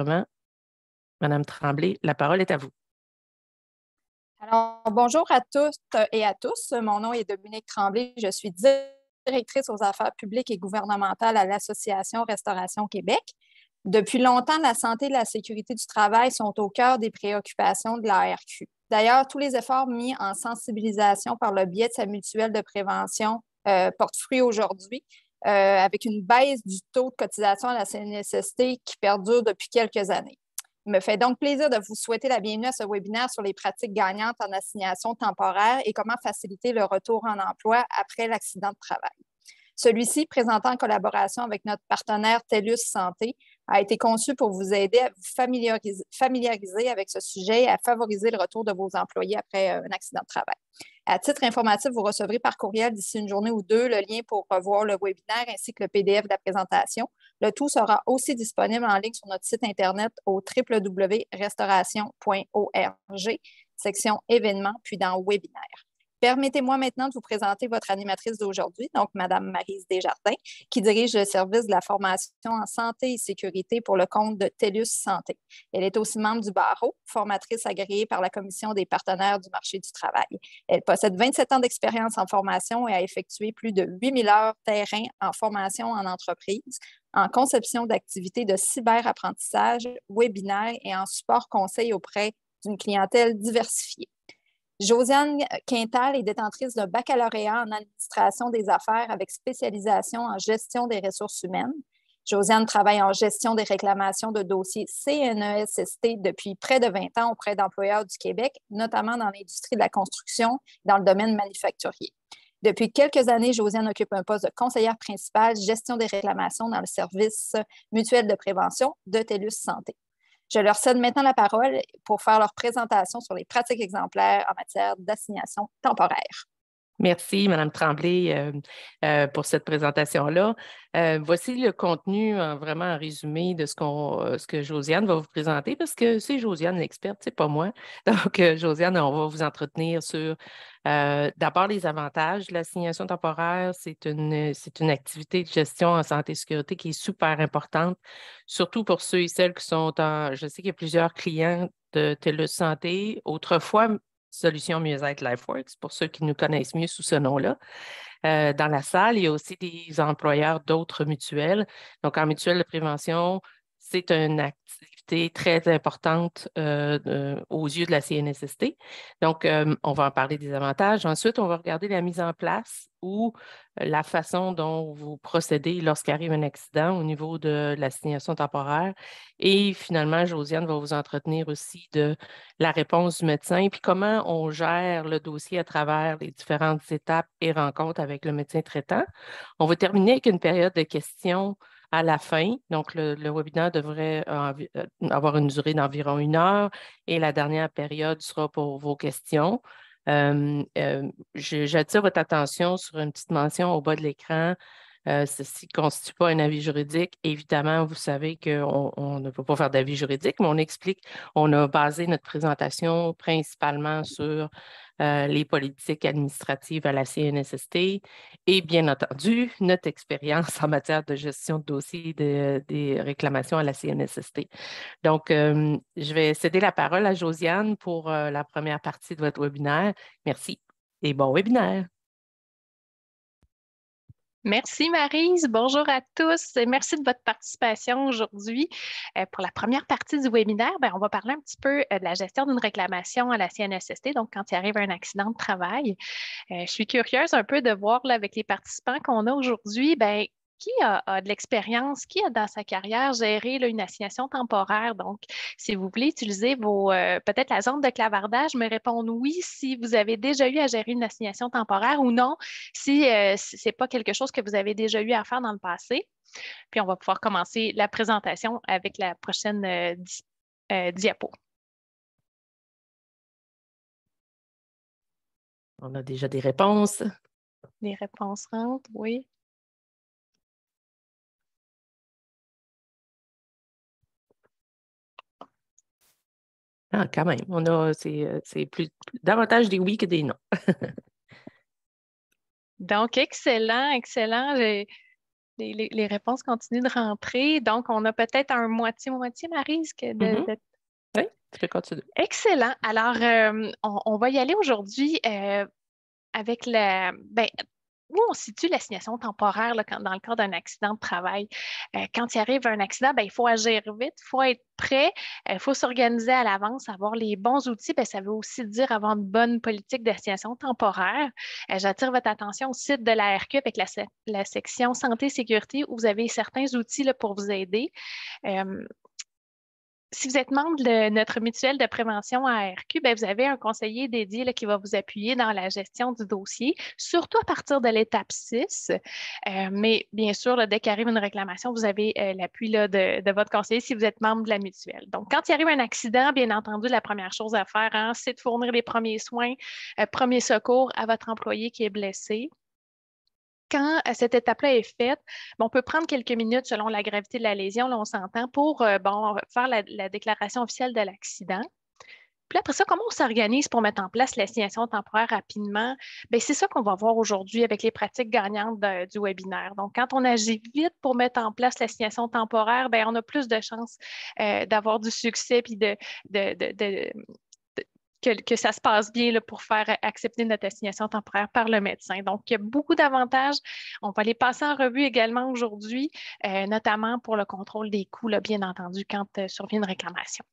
d'enregistrement. Madame Tremblay, la parole est à vous. Alors, bonjour à tous et à tous. Mon nom est Dominique Tremblay. Je suis directrice aux affaires publiques et gouvernementales à l'Association Restauration Québec. Depuis longtemps, la santé et la sécurité du travail sont au cœur des préoccupations de l'ARQ. D'ailleurs, tous les efforts mis en sensibilisation par le biais de sa mutuelle de prévention portent fruit aujourd'hui, avec une baisse du taux de cotisation à la CNSST qui perdure depuis quelques années. Il me fait donc plaisir de vous souhaiter la bienvenue à ce webinaire sur les pratiques gagnantes en assignation temporaire et comment faciliter le retour en emploi après l'accident de travail. Celui-ci, présenté en collaboration avec notre partenaire TELUS Santé, a été conçu pour vous aider à vous familiariser avec ce sujet et à favoriser le retour de vos employés après un accident de travail. À titre informatif, vous recevrez par courriel d'ici une journée ou deux le lien pour revoir le webinaire ainsi que le PDF de la présentation. Le tout sera aussi disponible en ligne sur notre site Internet au www.restauration.org, section événements, puis dans webinaire. Permettez-moi maintenant de vous présenter votre animatrice d'aujourd'hui, donc Mme Maryse Desjardins, qui dirige le service de la formation en santé et sécurité pour le compte de TELUS Santé. Elle est aussi membre du barreau, formatrice agréée par la Commission des partenaires du marché du travail. Elle possède 27 ans d'expérience en formation et a effectué plus de 8000 heures terrain en formation en entreprise, en conception d'activités de cyberapprentissage, webinaire et en support conseil auprès d'une clientèle diversifiée. Josiane Quintal est détentrice d'un baccalauréat en administration des affaires avec spécialisation en gestion des ressources humaines. Josiane travaille en gestion des réclamations de dossiers CNESST depuis près de 20 ans auprès d'employeurs du Québec, notamment dans l'industrie de la construction et dans le domaine manufacturier. Depuis quelques années, Josiane occupe un poste de conseillère principale gestion des réclamations dans le service mutuel de prévention de TELUS Santé. Je leur cède maintenant la parole pour faire leur présentation sur les pratiques exemplaires en matière d'assignation temporaire. Merci, Mme Tremblay, pour cette présentation-là. Voici le contenu vraiment en résumé de ce que Josiane va vous présenter, parce que c'est Josiane l'experte, c'est pas moi. Donc, Josiane, on va vous entretenir sur d'abord les avantages de l'assignation temporaire. C'est une activité de gestion en santé et sécurité qui est super importante, surtout pour ceux et celles qui sont Je sais qu'il y a plusieurs clients de TELUS Santé. Autrefois, Solutions Mieux-être LifeWorks, pour ceux qui nous connaissent mieux sous ce nom-là. Dans la salle, il y a aussi des employeurs d'autres mutuelles. Donc, en mutuelle de prévention, c'est une activité très importante aux yeux de la CNSST. Donc, on va en parler des avantages. Ensuite, on va regarder la mise en place ou la façon dont vous procédez lorsqu'arrive un accident au niveau de l'assignation temporaire. Et finalement, Josiane va vous entretenir aussi de la réponse du médecin, puis comment on gère le dossier à travers les différentes étapes et rencontres avec le médecin traitant. On va terminer avec une période de questions à la fin. Donc, le webinaire devrait avoir une durée d'environ 1 heure et la dernière période sera pour vos questions. J'attire votre attention sur une petite mention au bas de l'écran. Ceci ne constitue pas un avis juridique. Évidemment, vous savez qu'on ne peut pas faire d'avis juridique, mais on a basé notre présentation principalement sur les politiques administratives à la CNSST et bien entendu, notre expérience en matière de gestion de dossiers des réclamations à la CNSST. Donc, je vais céder la parole à Josiane pour la première partie de votre webinaire. Merci et bon webinaire. Merci Maryse, bonjour à tous et merci de votre participation aujourd'hui. Pour la première partie du webinaire, on va parler un petit peu de la gestion d'une réclamation à la CNSST, donc quand il arrive un accident de travail. Je suis curieuse un peu de voir là, avec les participants qu'on a aujourd'hui, qui a de l'expérience, qui a dans sa carrière géré là, une assignation temporaire. Donc, si vous voulez utiliser peut-être la zone de clavardage, me répondre oui si vous avez déjà eu à gérer une assignation temporaire ou non si ce n'est pas quelque chose que vous avez déjà eu à faire dans le passé. Puis, on va pouvoir commencer la présentation avec la prochaine diapo. On a déjà des réponses. Les réponses rentrent, oui. Ah, quand même, c'est davantage des oui que des non. Donc, excellent, excellent. les réponses continuent de rentrer. Donc, on a peut-être un moitié-moitié, Maryse, Mhm. Oui, tu peux continuer. Excellent. Alors, on va y aller aujourd'hui avec où on situe l'assignation temporaire là, dans le cas d'un accident de travail. Quand il arrive un accident, il faut agir vite, il faut être prêt, il faut s'organiser à l'avance, avoir les bons outils. Ça veut aussi dire avoir une bonne politique d'assignation temporaire. J'attire votre attention au site de la RQ avec la section santé et sécurité où vous avez certains outils là, pour vous aider. Euh, Si vous êtes membre de notre mutuelle de prévention à ARQ, vous avez un conseiller dédié là, qui va vous appuyer dans la gestion du dossier, surtout à partir de l'étape 6. Mais bien sûr, là, dès qu'arrive une réclamation, vous avez l'appui là, de votre conseiller si vous êtes membre de la mutuelle. Donc, quand il arrive un accident, bien entendu, la première chose à faire, hein, c'est de fournir les premiers soins, premiers secours à votre employé qui est blessé. Quand cette étape-là est faite, on peut prendre quelques minutes selon la gravité de la lésion, là, on s'entend, pour faire la déclaration officielle de l'accident. Puis après ça, comment on s'organise pour mettre en place l'assignation temporaire rapidement? Bien, c'est ça qu'on va voir aujourd'hui avec les pratiques gagnantes du webinaire. Donc, quand on agit vite pour mettre en place l'assignation temporaire, bien, on a plus de chances d'avoir du succès puis que ça se passe bien là, pour faire accepter notre assignation temporaire par le médecin. Donc, il y a beaucoup d'avantages. On va les passer en revue également aujourd'hui, notamment pour le contrôle des coûts, là, bien entendu, quand survient une réclamation.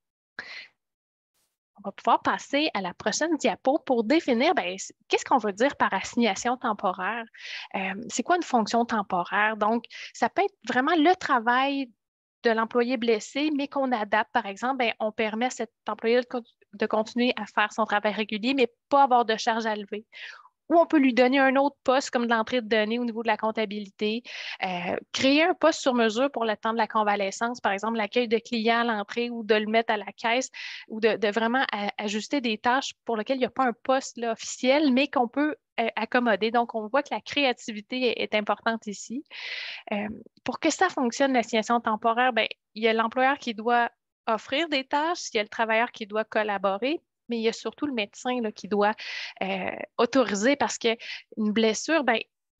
On va pouvoir passer à la prochaine diapo pour définir qu'est-ce qu'on veut dire par assignation temporaire. C'est quoi une fonction temporaire? Donc, ça peut être vraiment le travail de l'employé blessé, mais qu'on adapte, par exemple, on permet à cet employé de continuer à faire son travail régulier, mais pas avoir de charge à lever. Ou on peut lui donner un autre poste comme de l'entrée de données au niveau de la comptabilité, créer un poste sur mesure pour le temps de la convalescence, par exemple l'accueil de clients à l'entrée ou de le mettre à la caisse ou de vraiment ajuster des tâches pour lesquelles il n'y a pas un poste là, officiel, mais qu'on peut accommoder. Donc, on voit que la créativité est importante ici. Pour que ça fonctionne, l'assignation temporaire, il y a l'employeur qui doit offrir des tâches, il y a le travailleur qui doit collaborer, mais il y a surtout le médecin là, qui doit autoriser parce qu'une blessure,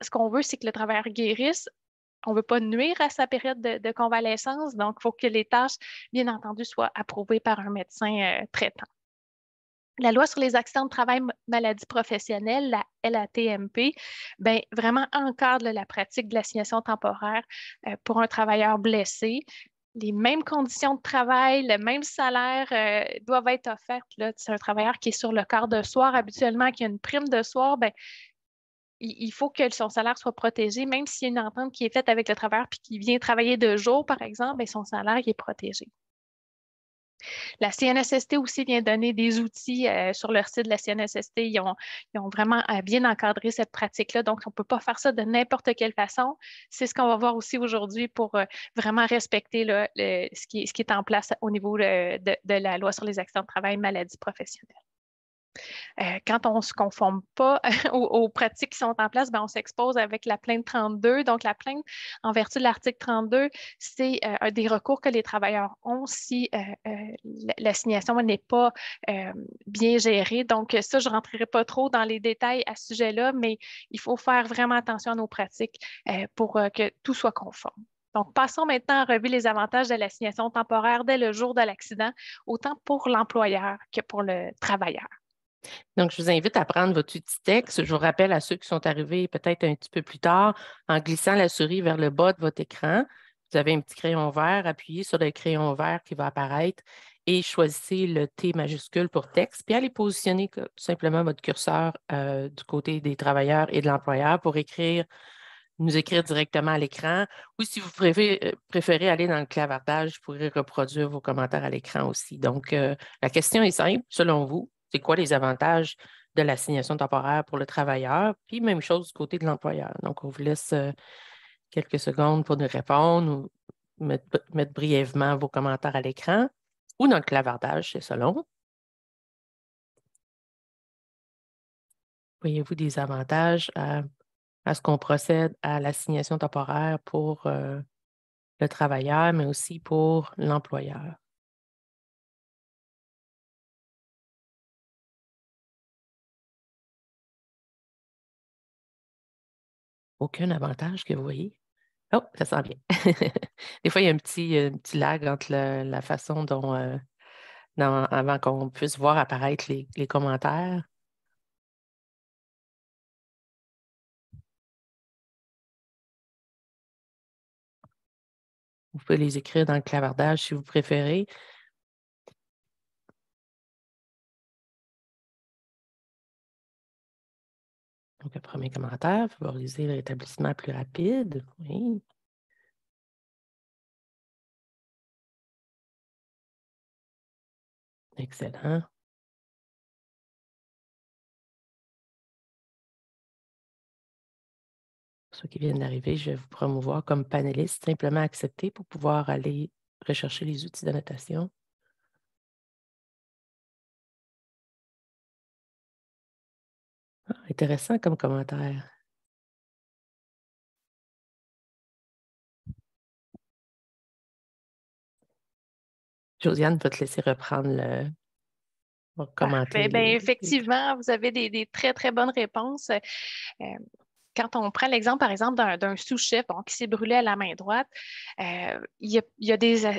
ce qu'on veut, c'est que le travailleur guérisse. On ne veut pas nuire à sa période de convalescence, donc il faut que les tâches, bien entendu, soient approuvées par un médecin traitant. La loi sur les accidents de travail, maladies professionnelles, la LATMP, vraiment encadre la pratique de l'assignation temporaire pour un travailleur blessé. Les mêmes conditions de travail, le même salaire doivent être offertes. C'est un travailleur qui est sur le quart de soir habituellement, qui a une prime de soir, il faut que son salaire soit protégé, même s'il y a une entente qui est faite avec le travailleur puis qui vient travailler de jour, par exemple, son salaire est protégé. La CNSST aussi vient donner des outils sur leur site de la CNSST. Ils ont vraiment bien encadré cette pratique-là. Donc, on ne peut pas faire ça de n'importe quelle façon. C'est ce qu'on va voir aussi aujourd'hui pour vraiment respecter là, ce qui est en place au niveau de la loi sur les accidents de travail et maladies professionnelles. Quand on ne se conforme pas aux pratiques qui sont en place, on s'expose avec la plainte 32. Donc, la plainte, en vertu de l'article 32, c'est un des recours que les travailleurs ont si l'assignation n'est pas bien gérée. Donc, ça, je ne rentrerai pas trop dans les détails à ce sujet-là, mais il faut faire vraiment attention à nos pratiques pour que tout soit conforme. Donc, passons maintenant à revue les avantages de l'assignation temporaire dès le jour de l'accident, autant pour l'employeur que pour le travailleur. Donc, je vous invite à prendre votre outil texte. Je vous rappelle à ceux qui sont arrivés peut-être un petit peu plus tard, en glissant la souris vers le bas de votre écran, vous avez un petit crayon vert, appuyez sur le crayon vert qui va apparaître et choisissez le T majuscule pour texte, puis allez positionner tout simplement votre curseur du côté des travailleurs et de l'employeur pour nous écrire directement à l'écran. Ou si vous préférez aller dans le clavardage, vous pourrez reproduire vos commentaires à l'écran aussi. Donc, la question est simple, selon vous. C'est quoi les avantages de l'assignation temporaire pour le travailleur? Puis, même chose du côté de l'employeur. Donc, on vous laisse quelques secondes pour nous répondre ou mettre brièvement vos commentaires à l'écran ou dans le clavardage, c'est selon. Voyez-vous des avantages à ce qu'on procède à l'assignation temporaire pour le travailleur, mais aussi pour l'employeur? Aucun avantage que vous voyez? Oh, ça sent bien. Des fois, il y a un petit lag entre la façon dont, avant qu'on puisse voir apparaître les commentaires. Vous pouvez les écrire dans le clavardage si vous préférez. Donc, le premier commentaire, favoriser le rétablissement plus rapide. Oui. Excellent. Pour ceux qui viennent d'arriver, je vais vous promouvoir comme panéliste. Simplement accepter pour pouvoir aller rechercher les outils d'annotation. Ah, intéressant comme commentaire. Josiane va te laisser reprendre va commenter Parfait. Bien, effectivement, vous avez des très, très bonnes réponses. Quand on prend l'exemple, par exemple, d'un sous-chef qui s'est brûlé à la main droite, il y a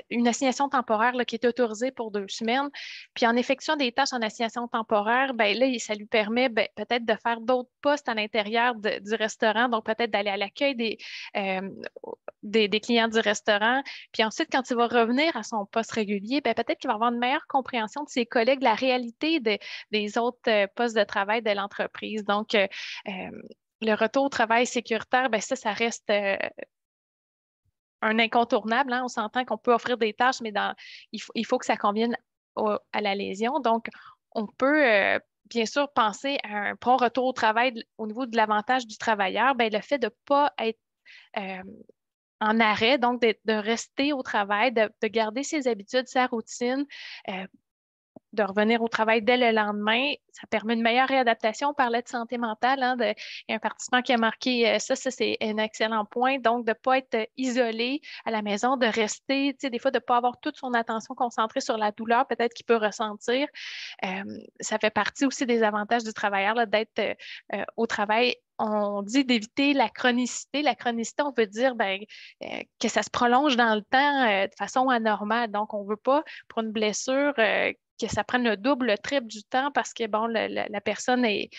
une assignation temporaire là, qui est autorisée pour 2 semaines. Puis en effectuant des tâches en assignation temporaire, ben, là, ça lui permet peut-être de faire d'autres postes à l'intérieur du restaurant, donc peut-être d'aller à l'accueil des clients du restaurant. Puis ensuite, quand il va revenir à son poste régulier, ben, peut-être qu'il va avoir une meilleure compréhension de ses collègues, de la réalité des autres postes de travail de l'entreprise. Donc, le retour au travail sécuritaire, ben ça reste un incontournable. Hein. On s'entend qu'on peut offrir des tâches, mais il faut que ça convienne à la lésion. Donc, on peut bien sûr penser à un bon retour au travail au niveau de l'avantage du travailleur. Ben, le fait de ne pas être euh, en arrêt, donc de rester au travail, de garder ses habitudes, sa routine, de revenir au travail dès le lendemain. Ça permet une meilleure réadaptation. On parlait de santé mentale. Hein, il y a un participant qui a marqué ça, c'est un excellent point. Donc, de ne pas être isolé à la maison, de rester, des fois, de ne pas avoir toute son attention concentrée sur la douleur peut-être qu'il peut ressentir. Ça fait partie aussi des avantages du travailleur là, d'être au travail. On dit d'éviter la chronicité. La chronicité, on veut dire que ça se prolonge dans le temps de façon anormale. Donc, on ne veut pas, pour une blessure, que ça prenne le double, le triple du temps parce que bon, la personne est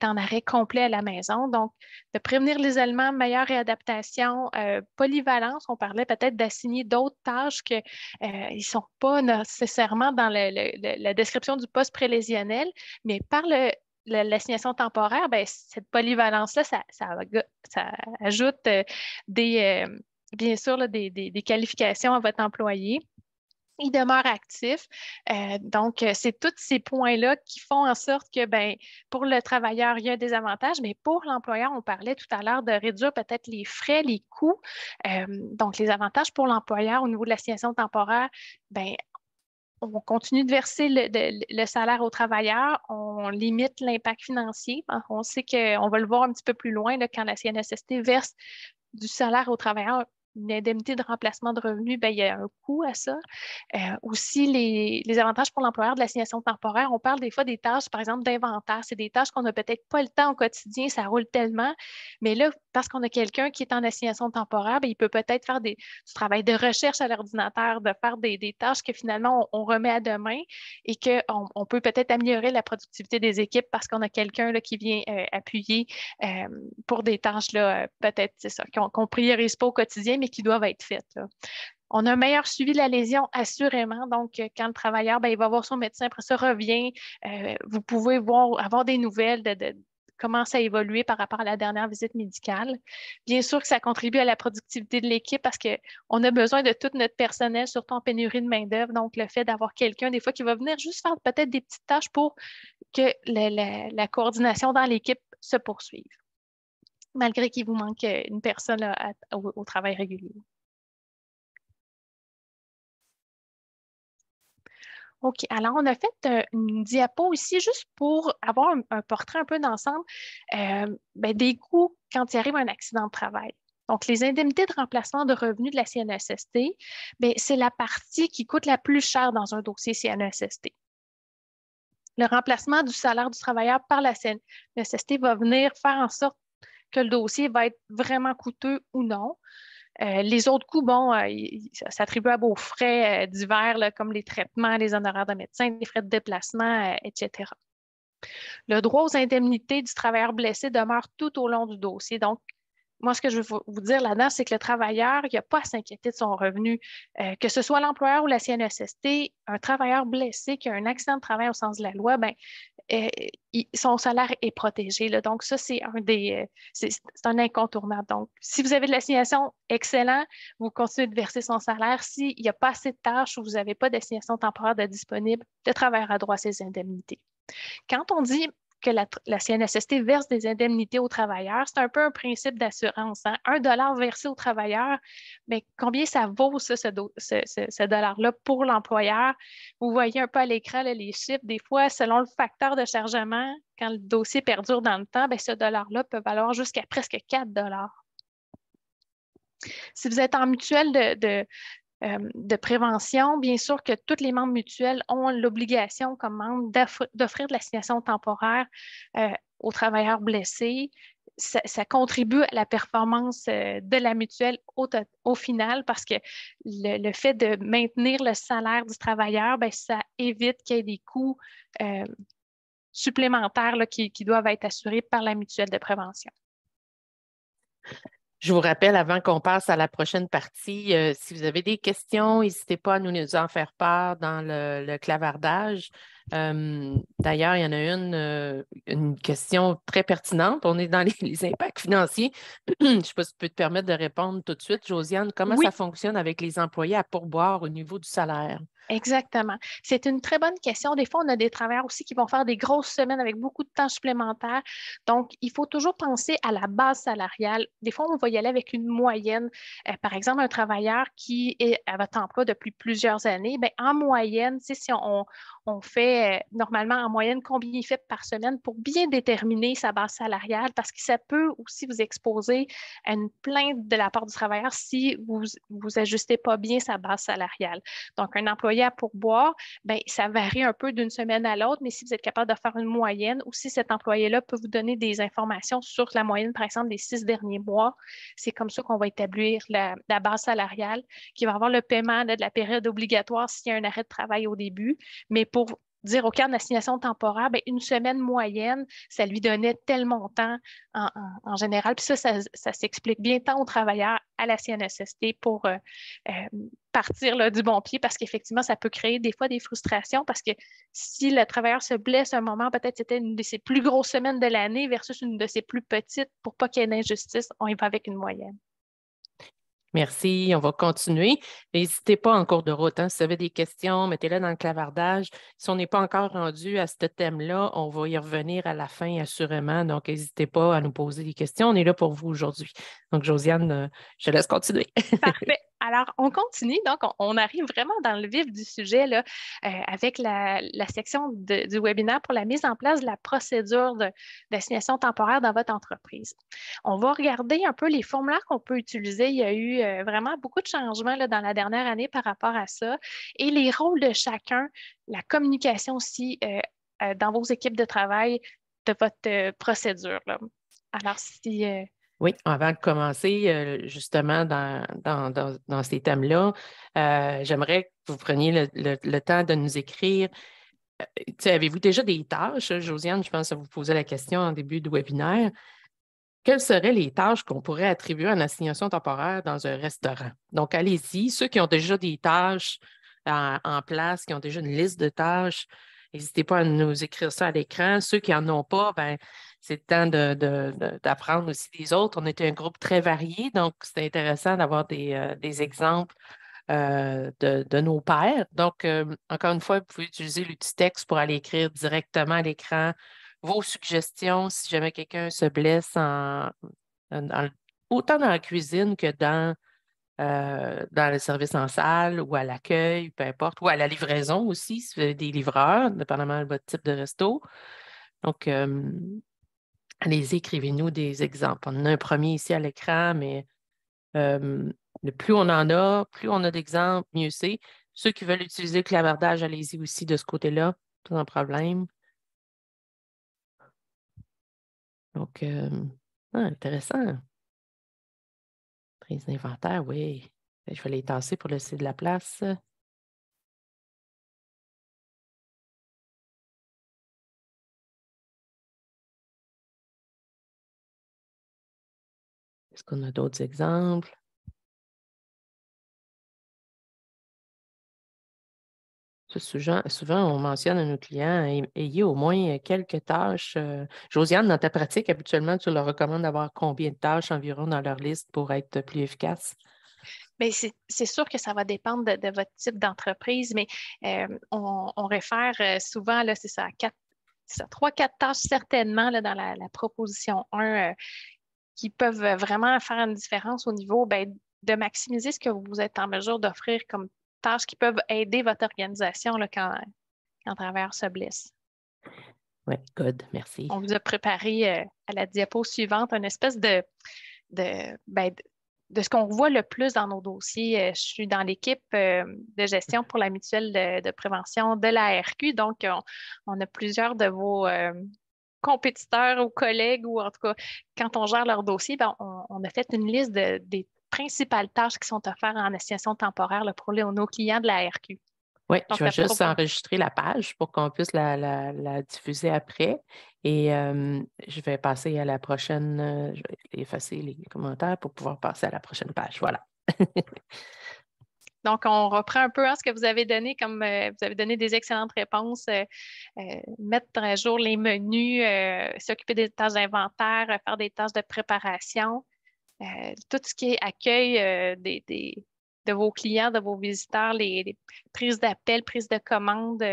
en arrêt complet à la maison. Donc, de prévenir l'isolement, meilleure réadaptation, polyvalence, on parlait peut-être d'assigner d'autres tâches qui ne sont pas nécessairement dans la description du poste prélésionnel, mais par l'assignation temporaire, ben, cette polyvalence-là, ça ajoute bien sûr là, des qualifications à votre employé. Il demeure actif. Donc, c'est tous ces points-là qui font en sorte que, ben, pour le travailleur, il y a des avantages, mais pour l'employeur, on parlait tout à l'heure de réduire peut-être les frais, les coûts. Donc, les avantages pour l'employeur au niveau de l'assignation temporaire, ben, on continue de verser le salaire aux travailleurs, on limite l'impact financier. On sait qu'on va le voir un petit peu plus loin là, quand la CNSST verse du salaire aux travailleurs une indemnité de remplacement de revenus, ben, il y a un coût à ça. Aussi, les avantages pour l'employeur de l'assignation temporaire, on parle des fois des tâches, par exemple, d'inventaire. C'est des tâches qu'on n'a peut-être pas le temps au quotidien, ça roule tellement. Mais là, parce qu'on a quelqu'un qui est en assignation temporaire, ben, il peut peut-être faire du travail de recherche à l'ordinateur, de faire des tâches que finalement on remet à demain et qu'on peut peut-être améliorer la productivité des équipes parce qu'on a quelqu'un là, qui vient appuyer pour des tâches, là, peut-être, c'est ça, qu'on ne priorise pas au quotidien, mais qui doivent être faites. Là. On a un meilleur suivi de la lésion, assurément. Donc, quand le travailleur, ben, il va voir son médecin, après ça revient. Vous pouvez avoir des nouvelles de comment ça a évolué par rapport à la dernière visite médicale. Bien sûr que ça contribue à la productivité de l'équipe parce qu'on a besoin de tout notre personnel, surtout en pénurie de main-d'œuvre. Donc, le fait d'avoir quelqu'un, des fois, qui va venir juste faire peut-être des petites tâches pour que la coordination dans l'équipe se poursuive, malgré qu'il vous manque une personne là, au travail régulier. OK. Alors, on a fait une diapo ici juste pour avoir un portrait un peu d'ensemble des coûts quand il arrive un accident de travail. Donc, les indemnités de remplacement de revenus de la CNESST, c'est la partie qui coûte la plus chère dans un dossier CNESST. Le remplacement du salaire du travailleur par la CNESST va venir faire en sorte que le dossier va être vraiment coûteux ou non. Les autres coûts, bon, ça s'attribue à vos frais divers, là, comme les traitements, les honoraires de médecin, les frais de déplacement, etc. Le droit aux indemnités du travailleur blessé demeure tout au long du dossier. Donc, moi, ce que je veux vous dire là-dedans, c'est que le travailleur, il n'a pas à s'inquiéter de son revenu. Que ce soit l'employeur ou la CNESST, un travailleur blessé qui a un accident de travail au sens de la loi, ben, son salaire est protégé, là. Donc, ça, c'est c'est un incontournable. Donc, si vous avez de l'assignation, excellent, vous continuez de verser son salaire. S'il n'y a pas assez de tâches ou vous n'avez pas d'assignation temporaire de disponible, le travailleur a droit à ses indemnités. Quand on dit que la CNSST verse des indemnités aux travailleurs, c'est un peu un principe d'assurance. Hein? 1 $ versé aux travailleurs, mais combien ça vaut ça, ce dollar-là pour l'employeur? Vous voyez un peu à l'écran là, les chiffres. Des fois, selon le facteur de chargement, quand le dossier perdure dans le temps, bien, ce dollar-là peut valoir jusqu'à presque 4 $. Si vous êtes en mutuelle de prévention, bien sûr que tous les membres mutuels ont l'obligation comme membres d'offrir de l'assignation temporaire aux travailleurs blessés. Ça contribue à la performance de la mutuelle au final parce que le fait de maintenir le salaire du travailleur, bien, ça évite qu'il y ait des coûts supplémentaires là, qui doivent être assurés par la mutuelle de prévention. Je vous rappelle, avant qu'on passe à la prochaine partie, si vous avez des questions, n'hésitez pas à nous en faire part dans le clavardage. D'ailleurs, il y en a une question très pertinente. On est dans les impacts financiers. Je ne sais pas si tu peux te permettre de répondre tout de suite, Josiane. Comment Oui. ça fonctionne avec les employés à pourboire au niveau du salaire? Exactement. C'est une très bonne question. Des fois, on a des travailleurs aussi qui vont faire des grosses semaines avec beaucoup de temps supplémentaire. Donc, il faut toujours penser à la base salariale. Des fois, on va y aller avec une moyenne. Par exemple, un travailleur qui est à votre emploi depuis plusieurs années, bien, en moyenne, si on fait normalement en moyenne combien il fait par semaine pour bien déterminer sa base salariale, parce que ça peut aussi vous exposer à une plainte de la part du travailleur si vous ajustez pas bien sa base salariale. Donc, un employé à pourboire, bien, ça varie un peu d'une semaine à l'autre, mais si vous êtes capable de faire une moyenne ou si cet employé-là peut vous donner des informations sur la moyenne, par exemple, des 6 derniers mois, c'est comme ça qu'on va établir la base salariale qui va avoir le paiement de la période obligatoire s'il y a un arrêt de travail au début. Mais pour dire au cadre d'assignation temporaire, bien, une semaine moyenne, ça lui donnait tel montant en général. Puis ça s'explique bien tant aux travailleurs à la CNESST pour partir là, du bon pied parce qu'effectivement, ça peut créer des fois des frustrations parce que si le travailleur se blesse un moment, peut-être c'était une de ses plus grosses semaines de l'année versus une de ses plus petites, pour pas qu'il y ait d'injustice, on y va avec une moyenne. Merci, on va continuer. N'hésitez pas en cours de route. Hein, si vous avez des questions, mettez-les dans le clavardage. Si on n'est pas encore rendu à ce thème-là, on va y revenir à la fin, assurément. Donc, n'hésitez pas à nous poser des questions. On est là pour vous aujourd'hui. Donc, Josiane, je te laisse continuer. Parfait. Alors, on continue. Donc, on arrive vraiment dans le vif du sujet là, avec la section du webinaire pour la mise en place de la procédure d'assignation temporaire dans votre entreprise. On va regarder un peu les formulaires qu'on peut utiliser. Il y a eu vraiment beaucoup de changements là, dans la dernière année par rapport à ça et les rôles de chacun, la communication aussi dans vos équipes de travail de votre procédure. Là. Alors, si... Oui, avant de commencer, justement, dans ces thèmes-là, j'aimerais que vous preniez le temps de nous écrire. Avez-vous déjà des tâches? Josiane, je pense que vous posez la question en début de webinaire. Quelles seraient les tâches qu'on pourrait attribuer en assignation temporaire dans un restaurant? Donc, allez-y. Ceux qui ont déjà des tâches en place, qui ont déjà une liste de tâches, n'hésitez pas à nous écrire ça à l'écran. Ceux qui n'en ont pas, ben, c'est le temps d'apprendre aussi des autres. On était un groupe très varié, donc c'est intéressant d'avoir des exemples de nos pairs. Donc, encore une fois, vous pouvez utiliser l'outil texte pour aller écrire directement à l'écran vos suggestions si jamais quelqu'un se blesse autant dans la cuisine que dans le service en salle ou à l'accueil, peu importe, ou à la livraison aussi, si vous avez des livreurs, dépendamment de votre type de resto. Donc, allez-y, écrivez-nous des exemples. On en a un premier ici à l'écran, mais plus on en a, plus on a d'exemples, mieux c'est. Ceux qui veulent utiliser le clavardage, allez-y aussi de ce côté-là, pas de problème. Donc, intéressant. Prise d'inventaire, oui. Je vais les tasser pour laisser de la place. Est-ce qu'on a d'autres exemples? Souvent, on mentionne à nos clients, ayez au moins quelques tâches. Josiane, dans ta pratique, habituellement, tu leur recommandes d'avoir combien de tâches environ dans leur liste pour être plus efficace? Bien, c'est sûr que ça va dépendre de votre type d'entreprise, mais on réfère souvent, là, c'est ça, à 3-4 tâches certainement là, dans la proposition 1 qui peuvent vraiment faire une différence au niveau ben, de maximiser ce que vous êtes en mesure d'offrir comme tâches qui peuvent aider votre organisation là, quand un travailleur se blesse. Oui, good, merci. On vous a préparé à la diapo suivante une espèce ben, de ce qu'on voit le plus dans nos dossiers. Je suis dans l'équipe de gestion pour la mutuelle de prévention de la RQ. Donc, on a plusieurs de vos compétiteurs ou collègues, ou en tout cas, quand on gère leur dossier, ben, on a fait une liste des principales tâches qui sont offertes en assignation temporaire là, pour nos clients de la RQ. Oui, je vais juste enregistrer la page pour qu'on puisse la diffuser après. Et je vais passer à la prochaine. Je vais effacer les commentaires pour pouvoir passer à la prochaine page. Voilà. Donc, on reprend un peu ce que vous avez donné, comme vous avez donné des excellentes réponses. Mettre à jour les menus, s'occuper des tâches d'inventaire, faire des tâches de préparation, tout ce qui est accueil de vos clients, de vos visiteurs, les prises d'appel, prises de commandes.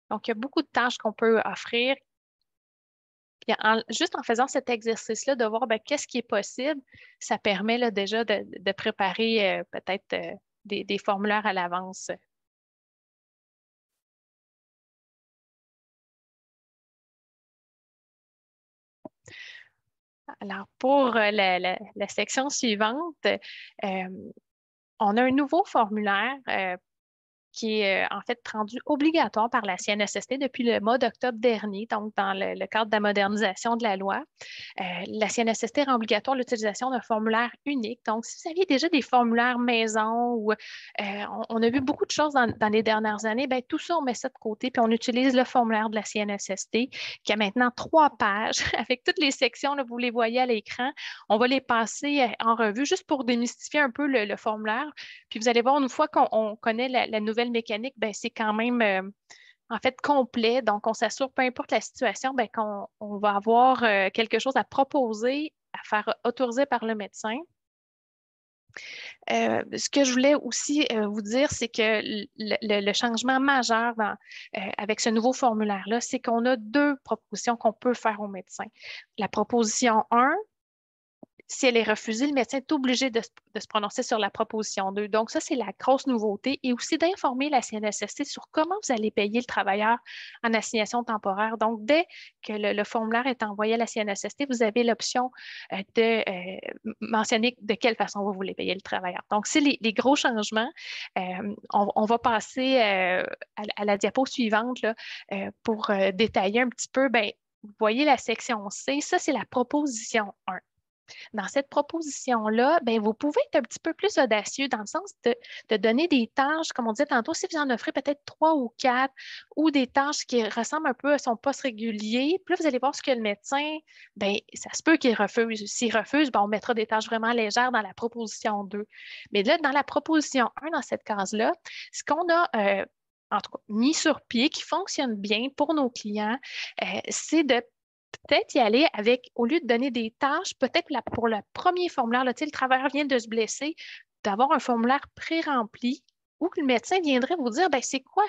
Donc, il y a beaucoup de tâches qu'on peut offrir. Puis juste en faisant cet exercice-là, de voir qu'est-ce qui est possible, ça permet là, déjà de préparer peut-être des formulaires à l'avance. Alors, pour la section suivante, on a un nouveau formulaire qui est en fait rendu obligatoire par la CNSST depuis le mois d'octobre dernier, donc dans le cadre de la modernisation de la loi. La CNSST rend obligatoire l'utilisation d'un formulaire unique. Donc, si vous aviez déjà des formulaires maison ou on a vu beaucoup de choses dans les dernières années, bien, tout ça, on met ça de côté, puis on utilise le formulaire de la CNSST qui a maintenant 3 pages avec toutes les sections, là, vous les voyez à l'écran. On va les passer en revue juste pour démystifier un peu le formulaire. Puis vous allez voir, une fois qu'on connaît la nouvelle mécanique, ben, c'est quand même en fait complet. Donc, on s'assure, peu importe la situation, ben, qu'on va avoir quelque chose à proposer, à faire autoriser par le médecin. Ce que je voulais aussi vous dire, c'est que le changement majeur avec ce nouveau formulaire-là, c'est qu'on a 2 propositions qu'on peut faire au médecin. La proposition 1, si elle est refusée, le médecin est obligé de se prononcer sur la proposition 2. Donc, ça, c'est la grosse nouveauté. Et aussi d'informer la CNSST sur comment vous allez payer le travailleur en assignation temporaire. Donc, dès que le formulaire est envoyé à la CNSST, vous avez l'option de mentionner de quelle façon vous voulez payer le travailleur. Donc, c'est les gros changements. On va passer à la diapo suivante là, pour détailler un petit peu. Bien, vous voyez la section C, ça, c'est la proposition 1. Dans cette proposition-là, bien, vous pouvez être un petit peu plus audacieux dans le sens de donner des tâches, comme on disait tantôt, si vous en offrez peut-être 3 ou 4, ou des tâches qui ressemblent un peu à son poste régulier. Puis là, vous allez voir ce que le médecin, bien, ça se peut qu'il refuse. S'il refuse, bien, on mettra des tâches vraiment légères dans la proposition 2. Mais là, dans la proposition 1, dans cette case-là, ce qu'on a en tout cas mis sur pied, qui fonctionne bien pour nos clients, c'est de peut-être y aller avec, au lieu de donner des tâches, peut-être pour le premier formulaire, là, le travailleur vient de se blesser, d'avoir un formulaire pré-rempli où le médecin viendrait vous dire, ben, c'est quoi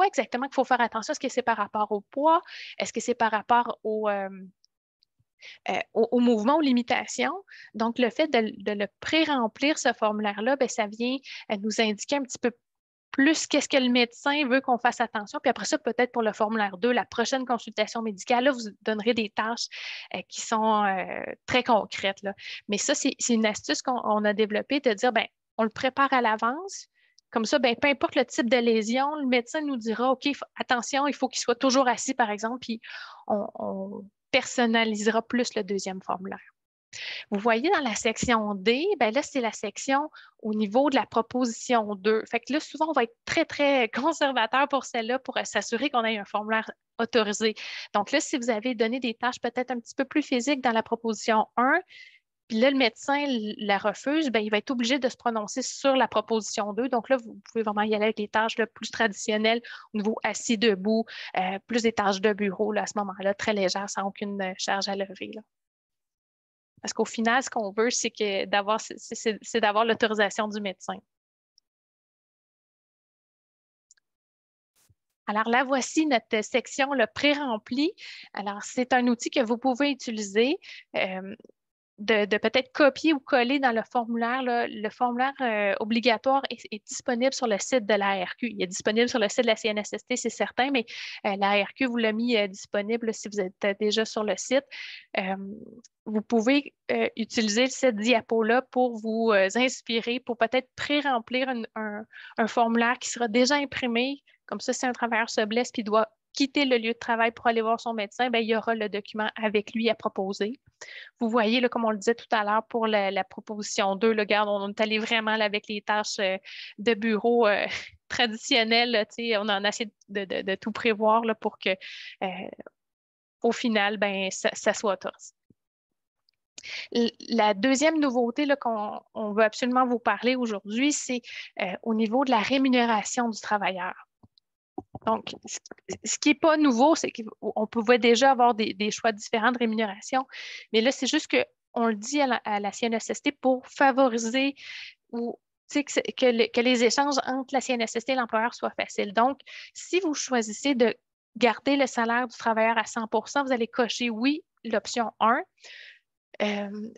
exactement qu'il faut faire attention? Est-ce que c'est par rapport au poids? Est-ce que c'est par rapport au mouvement, aux limitations? Donc, le fait de le pré-remplir, ce formulaire-là, ben, ça vient nous indiquer un petit peu plus qu'est-ce que le médecin veut qu'on fasse attention. Puis après ça, peut-être pour le formulaire 2, la prochaine consultation médicale, là, vous donnerez des tâches qui sont très concrètes, là. Mais ça, c'est une astuce qu'on a développée de dire, bien, on le prépare à l'avance. Comme ça, bien, peu importe le type de lésion, le médecin nous dira, OK, attention, il faut qu'il soit toujours assis, par exemple, puis on personnalisera plus le deuxième formulaire. Vous voyez dans la section D, bien là, c'est la section au niveau de la proposition 2. Fait que là, souvent, on va être très, très conservateur pour celle-là pour s'assurer qu'on ait un formulaire autorisé. Donc là, si vous avez donné des tâches peut-être un petit peu plus physiques dans la proposition 1, puis là, le médecin la refuse, bien, il va être obligé de se prononcer sur la proposition 2. Donc là, vous pouvez vraiment y aller avec les tâches là, plus traditionnelles au niveau assis, debout, plus des tâches de bureau là, à ce moment-là, très légères, sans aucune charge à lever, là. Parce qu'au final, ce qu'on veut, c'est d'avoir l'autorisation du médecin. Alors là, voici notre section le pré-rempli. Alors, c'est un outil que vous pouvez utiliser. De peut-être copier ou coller dans le formulaire. Là. Le formulaire obligatoire est disponible sur le site de l'ARQ. Il est disponible sur le site de la CNSST, c'est certain, mais l'ARQ vous l'a mis disponible là, si vous êtes déjà sur le site. Vous pouvez utiliser cette diapo-là pour vous inspirer, pour peut-être pré-remplir un formulaire qui sera déjà imprimé. Comme ça, si un travailleur se blesse et doit quitter le lieu de travail pour aller voir son médecin, bien, il y aura le document avec lui à proposer. Vous voyez, là, comme on le disait tout à l'heure, pour la proposition 2, regarde, on est allé vraiment là, avec les tâches de bureau traditionnelles. Là, on en a essayé de tout prévoir là, pour que, au final, ben, ça soit autorisé. La deuxième nouveauté là, qu'on veut absolument vous parler aujourd'hui, c'est au niveau de la rémunération du travailleur. Donc, ce qui n'est pas nouveau, c'est qu'on pouvait déjà avoir des choix différents de rémunération, mais là, c'est juste qu'on le dit à la CNSST pour favoriser ou que les échanges entre la CNSST et l'employeur soient faciles. Donc, si vous choisissez de garder le salaire du travailleur à 100 %, vous allez cocher oui, l'option 1.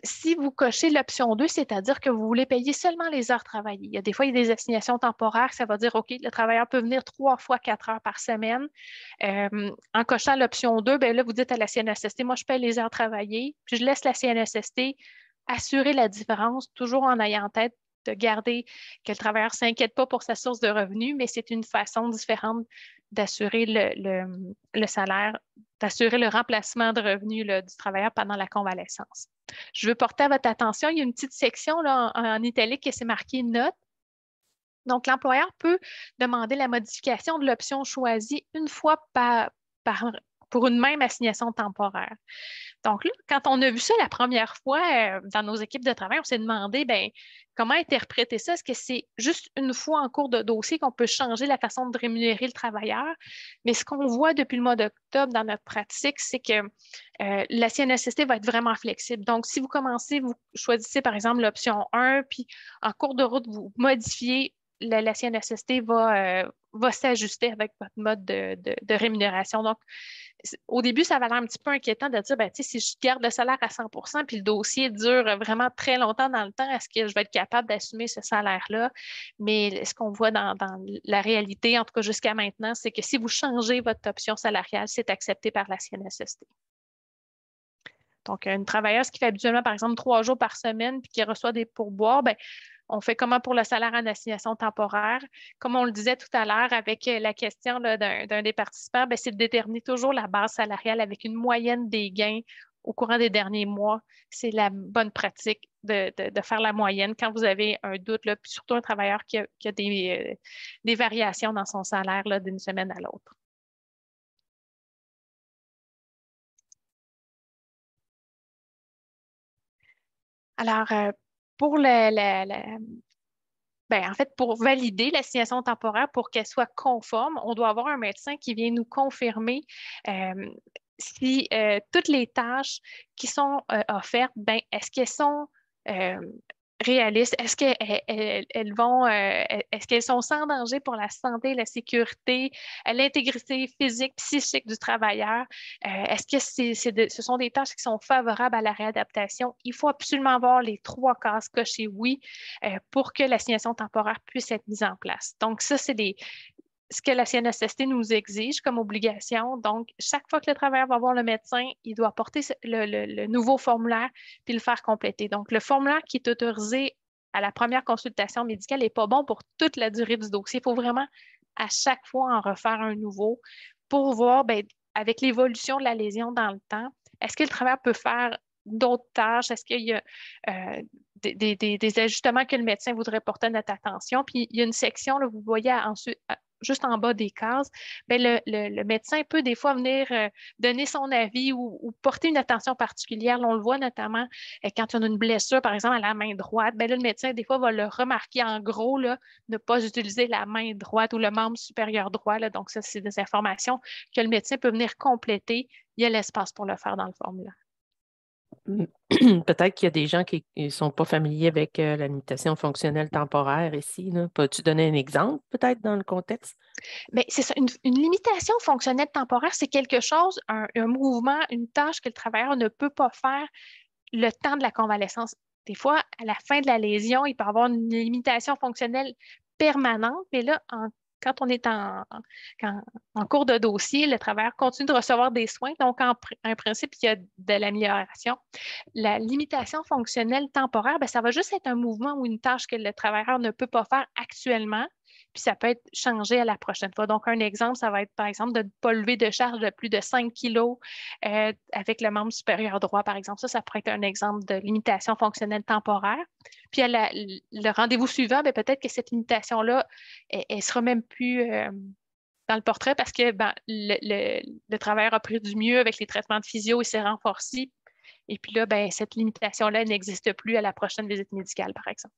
Si vous cochez l'option 2, c'est-à-dire que vous voulez payer seulement les heures travaillées. Il y a des fois, il y a des assignations temporaires, ça va dire, OK, le travailleur peut venir 3 fois 4 heures par semaine. En cochant l'option 2, bien là, vous dites à la CNSST, moi, je paye les heures travaillées, puis je laisse la CNSST assurer la différence, toujours en ayant en tête de garder que le travailleur ne s'inquiète pas pour sa source de revenus, mais c'est une façon différente d'assurer le salaire, d'assurer le remplacement de revenus là, du travailleur pendant la convalescence. Je veux porter à votre attention, il y a une petite section là, en italique qui s'est marquée note. Donc, l'employeur peut demander la modification de l'option choisie une fois pour une même assignation temporaire. Donc là, quand on a vu ça la première fois dans nos équipes de travail, on s'est demandé bien, comment interpréter ça? Est-ce que c'est juste une fois en cours de dossier qu'on peut changer la façon de rémunérer le travailleur? Mais ce qu'on voit depuis le mois d'octobre dans notre pratique, c'est que la CNSST va être vraiment flexible. Donc, si vous commencez, vous choisissez par exemple l'option 1, puis en cours de route, vous modifiez, la CNSST va s'ajuster avec votre mode de rémunération. Donc, au début, ça va l'air un petit peu inquiétant de dire, ben, si je garde le salaire à 100 % puis le dossier dure vraiment très longtemps dans le temps, est-ce que je vais être capable d'assumer ce salaire-là? Mais ce qu'on voit dans la réalité, en tout cas jusqu'à maintenant, c'est que si vous changez votre option salariale, c'est accepté par la CNSST. Donc, une travailleuse qui fait habituellement, par exemple, 3 jours par semaine puis qui reçoit des pourboires, ben, on fait comment pour le salaire en assignation temporaire? Comme on le disait tout à l'heure avec la question d'un des participants, c'est de déterminer toujours la base salariale avec une moyenne des gains au courant des derniers mois. C'est la bonne pratique de faire la moyenne quand vous avez un doute, là, puis surtout un travailleur qui a des variations dans son salaire là, d'une semaine à l'autre. Alors, pour en fait, pour valider l'assignation temporaire, pour qu'elle soit conforme, on doit avoir un médecin qui vient nous confirmer si toutes les tâches qui sont offertes, est-ce qu'elles sont réalistes? Est-ce qu'elles sont sans danger pour la santé, la sécurité, l'intégrité physique, psychique du travailleur? Est-ce que ce sont des tâches qui sont favorables à la réadaptation? Il faut absolument avoir les 3 cases cochées oui pour que l'assignation temporaire puisse être mise en place. Donc, ça, c'est ce que la CNSST nous exige comme obligation. Donc, chaque fois que le travailleur va voir le médecin, il doit apporter le nouveau formulaire puis le faire compléter. Donc, le formulaire qui est autorisé à la première consultation médicale n'est pas bon pour toute la durée du dossier. Il faut vraiment à chaque fois en refaire un nouveau pour voir, avec l'évolution de la lésion dans le temps, est-ce que le travailleur peut faire d'autres tâches? Est-ce qu'il y a des ajustements que le médecin voudrait porter à notre attention? Puis il y a une section, là, vous voyez ensuite, juste en bas des cases, bien, le médecin peut des fois venir donner son avis ou porter une attention particulière. Là, on le voit notamment quand on a une blessure, par exemple, à la main droite. Bien, là, le médecin, des fois, va le remarquer en gros, là, ne pas utiliser la main droite ou le membre supérieur droit. Là. Donc, ça, c'est des informations que le médecin peut venir compléter. Il y a l'espace pour le faire dans le formulaire. Peut-être qu'il y a des gens qui ne sont pas familiers avec la limitation fonctionnelle temporaire ici. Là. Peux-tu donner un exemple, peut-être, dans le contexte? Bien, c'est ça. Une limitation fonctionnelle temporaire, c'est quelque chose, un mouvement, une tâche que le travailleur ne peut pas faire le temps de la convalescence. Des fois, à la fin de la lésion, il peut y avoir une limitation fonctionnelle permanente, mais là, quand on est en cours de dossier, le travailleur continue de recevoir des soins. Donc, en principe, il y a de l'amélioration. La limitation fonctionnelle temporaire, bien, ça va juste être un mouvement ou une tâche que le travailleur ne peut pas faire actuellement, puis ça peut être changé à la prochaine fois. Donc, un exemple, ça va être, par exemple, de ne pas lever de charge de plus de 5 kilos avec le membre supérieur droit, par exemple. Ça pourrait être un exemple de limitation fonctionnelle temporaire. Puis, le rendez-vous suivant, bien, peut-être que cette limitation-là, elle ne sera même plus dans le portrait parce que ben, le travailleur a pris du mieux avec les traitements de physio, il s'est renforcé. Et puis là, ben, cette limitation-là n'existe plus à la prochaine visite médicale, par exemple.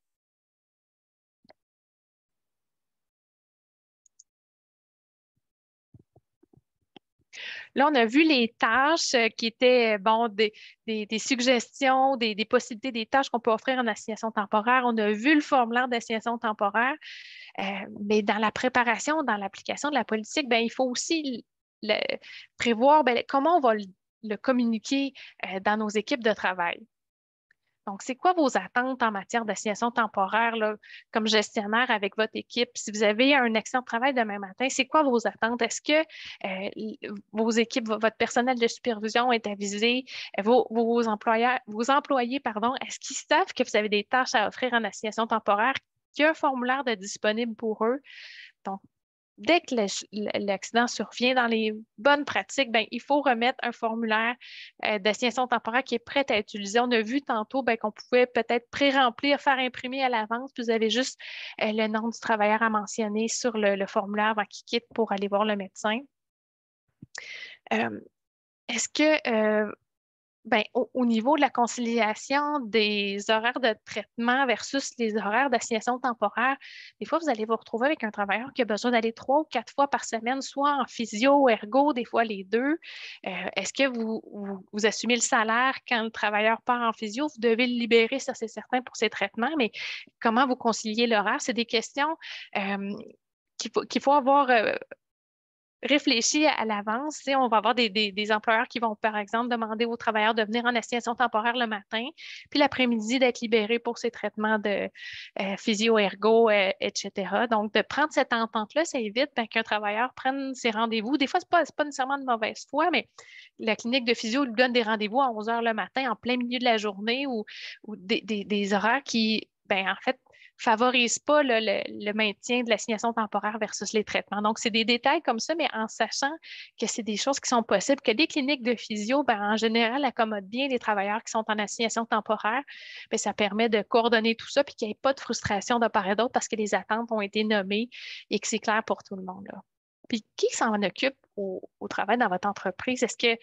Là, on a vu les tâches qui étaient bon, des suggestions, des possibilités, des tâches qu'on peut offrir en assignation temporaire. On a vu le formulaire d'assignation temporaire, mais dans la préparation, dans l'application de la politique, bien, il faut aussi prévoir bien, comment on va le communiquer dans nos équipes de travail. Donc, c'est quoi vos attentes en matière d'assignation temporaire là, comme gestionnaire avec votre équipe? Si vous avez un accident de travail demain matin, c'est quoi vos attentes? Est-ce que vos équipes, votre personnel de supervision est avisé? Vos employés, pardon, est-ce qu'ils savent que vous avez des tâches à offrir en assignation temporaire? Qu'il y a un formulaire de disponible pour eux? Donc, dès que l'accident survient dans les bonnes pratiques, bien, il faut remettre un formulaire d'assignation temporaire qui est prêt à utiliser. On a vu tantôt bien, qu'on pouvait peut-être pré-remplir, faire imprimer à l'avance, puis vous avez juste le nom du travailleur à mentionner sur le formulaire avant qu'il quitte pour aller voir le médecin. Est-ce que ben, au niveau de la conciliation des horaires de traitement versus les horaires d'assignation temporaire, des fois, vous allez vous retrouver avec un travailleur qui a besoin d'aller 3 ou 4 fois par semaine, soit en physio ou ergo, des fois les deux. Est-ce que vous assumez le salaire quand le travailleur part en physio? Vous devez le libérer, ça c'est certain, pour ses traitements, mais comment vous conciliez l'horaire? C'est des questions qu'il faut avoir réfléchi à l'avance. On va avoir des employeurs qui vont, par exemple, demander aux travailleurs de venir en assignation temporaire le matin, puis l'après-midi d'être libérés pour ces traitements de physio-ergo, etc. Donc, de prendre cette entente-là, ça évite qu'un travailleur prenne ses rendez-vous. Des fois, ce n'est pas nécessairement de mauvaise foi, mais la clinique de physio lui donne des rendez-vous à 11 heures le matin, en plein milieu de la journée, ou des horaires qui, en fait, favorise pas le maintien de l'assignation temporaire versus les traitements. Donc, c'est des détails comme ça, mais en sachant que c'est des choses qui sont possibles, que les cliniques de physio, en général, accommodent bien les travailleurs qui sont en assignation temporaire. Bien, ça permet de coordonner tout ça puis qu'il n'y ait pas de frustration de part et d'autre parce que les attentes ont été nommées et que c'est clair pour tout le monde, là. Puis, qui s'en occupe au travail dans votre entreprise? Est-ce que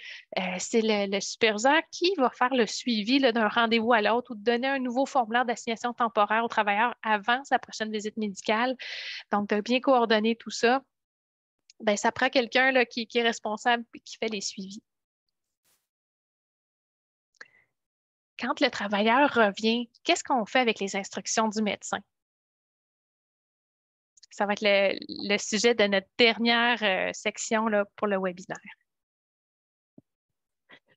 c'est le superviseur qui va faire le suivi d'un rendez-vous à l'autre ou de donner un nouveau formulaire d'assignation temporaire au travailleur avant sa prochaine visite médicale? Donc, de bien coordonner tout ça, bien, ça prend quelqu'un qui est responsable et qui fait les suivis. Quand le travailleur revient, qu'est-ce qu'on fait avec les instructions du médecin? Ça va être le sujet de notre dernière section là, pour le webinaire.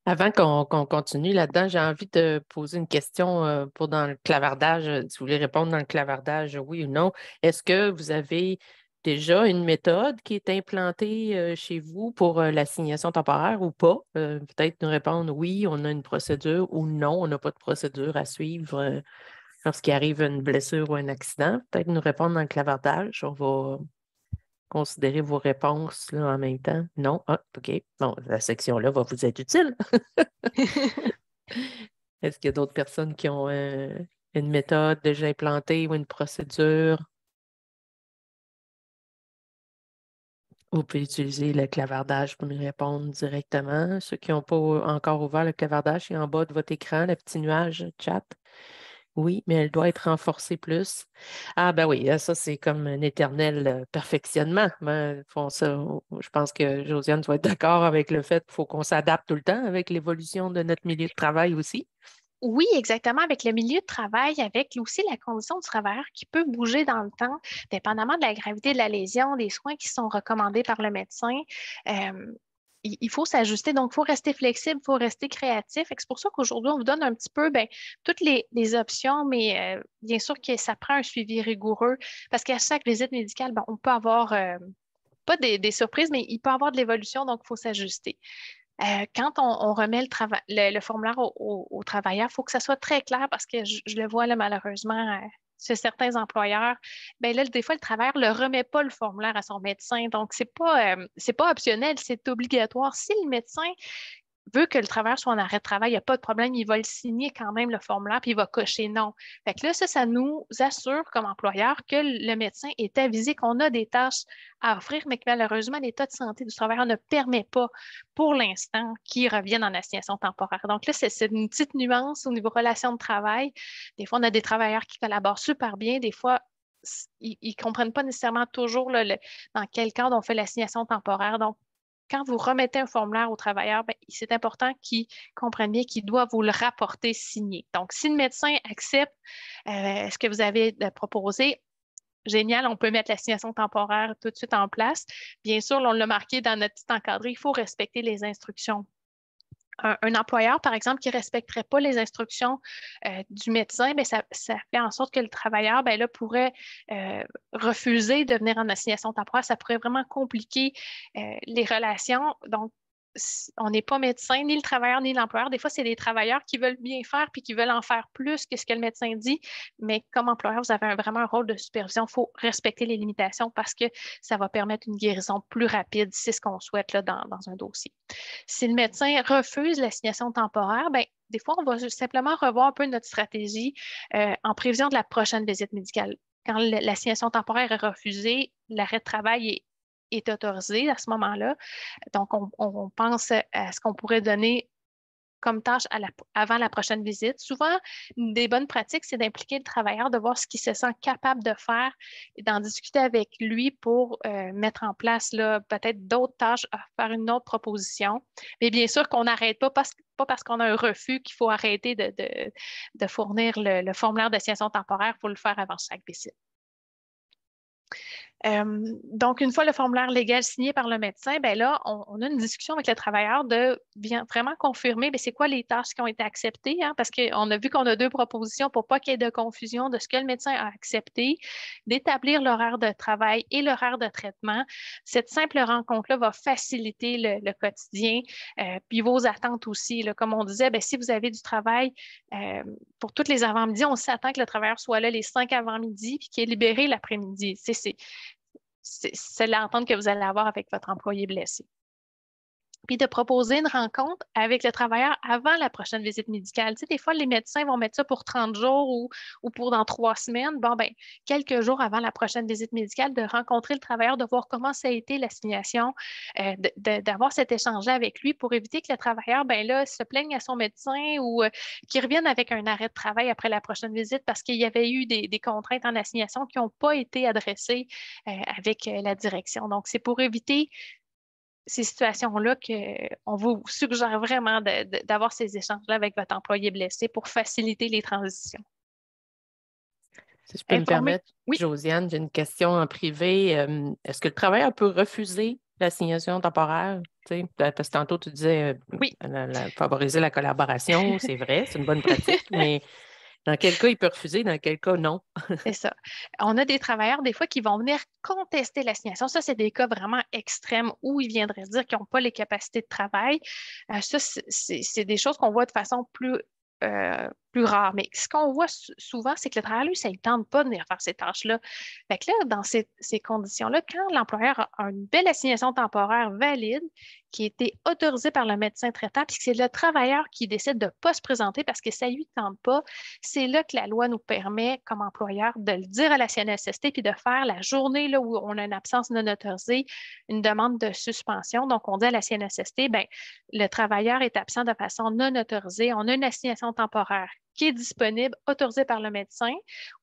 Avant qu'on continue là-dedans, j'ai envie de poser une question pour dans le clavardage. Si vous voulez répondre dans le clavardage, oui ou non. Est-ce que vous avez déjà une méthode qui est implantée chez vous pour l'assignation temporaire ou pas? Peut-être nous répondre oui, on a une procédure ou non, on n'a pas de procédure à suivre lorsqu'il arrive une blessure ou un accident. Peut-être nous répondre dans le clavardage. On va considérer vos réponses là, en même temps. Non? Ah, OK. Bon, la section-là va vous être utile. Est-ce qu'il y a d'autres personnes qui ont une méthode déjà implantée ou une procédure? Vous pouvez utiliser le clavardage pour me répondre directement. Ceux qui n'ont pas encore ouvert le clavardage, c'est en bas de votre écran, le petit nuage chat. Oui, mais elle doit être renforcée plus. Ah ben oui, ça c'est comme un éternel perfectionnement. Je pense que Josiane doit être d'accord avec le fait qu'il faut qu'on s'adapte tout le temps avec l'évolution de notre milieu de travail aussi. Oui, exactement, avec le milieu de travail, avec aussi la condition du travailleur qui peut bouger dans le temps, dépendamment de la gravité de la lésion, des soins qui sont recommandés par le médecin. Euh, il faut s'ajuster, donc il faut rester flexible, il faut rester créatif. C'est pour ça qu'aujourd'hui, on vous donne un petit peu toutes les options, mais bien sûr que ça prend un suivi rigoureux parce qu'à chaque visite médicale, on peut avoir, pas des surprises, mais il peut y avoir de l'évolution, donc il faut s'ajuster. Quand on remet le formulaire au travailleur, il faut que ça soit très clair parce que je le vois là, malheureusement chez certains employeurs. Ben là, des fois, le travailleur ne remet pas le formulaire à son médecin. Donc, c'est pas optionnel, c'est obligatoire. Si le médecin veut que le travailleur soit en arrêt de travail, il n'y a pas de problème, il va le signer quand même, le formulaire, puis il va cocher non. Fait que là, ça nous assure comme employeur que le médecin est avisé qu'on a des tâches à offrir, mais que malheureusement, l'état de santé du travailleur ne permet pas pour l'instant qu'il revienne en assignation temporaire. Donc là, c'est une petite nuance au niveau relations de travail. Des fois, on a des travailleurs qui collaborent super bien, des fois, ils ne comprennent pas nécessairement toujours dans quel cadre on fait l'assignation temporaire. Donc, quand vous remettez un formulaire au travailleur, c'est important qu'il comprenne bien qu'il doit vous le rapporter signé. Donc, si le médecin accepte ce que vous avez proposé, génial, on peut mettre l'assignation temporaire tout de suite en place. Bien sûr, on l'a marqué dans notre petit encadré, il faut respecter les instructions. Un employeur, par exemple, qui ne respecterait pas les instructions du médecin, ça fait en sorte que le travailleur là, pourrait refuser de venir en assignation temporaire. Ça pourrait vraiment compliquer les relations. Donc, on n'est pas médecin, ni le travailleur, ni l'employeur. Des fois, c'est des travailleurs qui veulent bien faire puis qui veulent en faire plus que ce que le médecin dit. Mais comme employeur, vous avez vraiment un rôle de supervision. Il faut respecter les limitations parce que ça va permettre une guérison plus rapide. C'est ce qu'on souhaite là, dans un dossier. Si le médecin refuse l'assignation temporaire, des fois, on va simplement revoir un peu notre stratégie en prévision de la prochaine visite médicale. Quand l'assignation temporaire est refusée, l'arrêt de travail est autorisé à ce moment-là. Donc, on pense à ce qu'on pourrait donner comme tâche avant la prochaine visite. Souvent, une des bonnes pratiques, c'est d'impliquer le travailleur, de voir ce qu'il se sent capable de faire et d'en discuter avec lui pour mettre en place peut-être d'autres tâches, faire une autre proposition. Mais bien sûr qu'on n'arrête pas parce qu'on a un refus qu'il faut arrêter de fournir le formulaire d'assignation temporaire. Il faut le faire avant chaque visite. Donc, une fois le formulaire légal signé par le médecin, là, on a une discussion avec le travailleur de vraiment confirmer c'est quoi les tâches qui ont été acceptées, hein, parce qu'on a vu qu'on a deux propositions pour pas qu'il y ait de confusion de ce que le médecin a accepté, d'établir l'horaire de travail et l'horaire de traitement. Cette simple rencontre-là va faciliter le quotidien, puis vos attentes aussi. Là, comme on disait, si vous avez du travail pour toutes les avant-midi, on s'attend que le travailleur soit là les 5 avant-midi puis qu'il est libéré l'après-midi. C'est l'entente que vous allez avoir avec votre employé blessé. Puis de proposer une rencontre avec le travailleur avant la prochaine visite médicale. Tu sais, des fois, les médecins vont mettre ça pour 30 jours ou pour dans 3 semaines. Quelques jours avant la prochaine visite médicale, de rencontrer le travailleur, de voir comment ça a été l'assignation, d'avoir cet échange-là avec lui pour éviter que le travailleur, se plaigne à son médecin ou qu'il revienne avec un arrêt de travail après la prochaine visite parce qu'il y avait eu des contraintes en assignation qui n'ont pas été adressées avec la direction. Donc, c'est pour éviter ces situations-là qu'on vous suggère vraiment d'avoir ces échanges-là avec votre employé blessé pour faciliter les transitions. Si je peux me permettre, oui. Josiane, j'ai une question en privé. Est-ce que le travailleur peut refuser l'assignation temporaire? Parce que tantôt, tu disais oui. Favoriser la collaboration, c'est vrai, c'est une bonne pratique, mais dans quel cas il peut refuser, dans quel cas non? C'est ça. On a des travailleurs, des fois, qui vont venir contester l'assignation. Ça, c'est des cas vraiment extrêmes où ils viendraient dire qu'ils n'ont pas les capacités de travail. Ça, c'est des choses qu'on voit de façon plus plus rare. Mais ce qu'on voit souvent, c'est que le travailleur, lui, ça ne tente pas de venir faire ces tâches-là. Fait que là, dans ces conditions-là, quand l'employeur a une belle assignation temporaire valide, qui a été autorisée par le médecin traitant, puis que c'est le travailleur qui décide de ne pas se présenter parce que ça ne lui tente pas, c'est là que la loi nous permet, comme employeur, de le dire à la CNSST puis de faire la journée là, où on a une absence non autorisée, une demande de suspension. Donc, on dit à la CNSST, bien, le travailleur est absent de façon non autorisée. On a une assignation temporaire qui est disponible, autorisée par le médecin.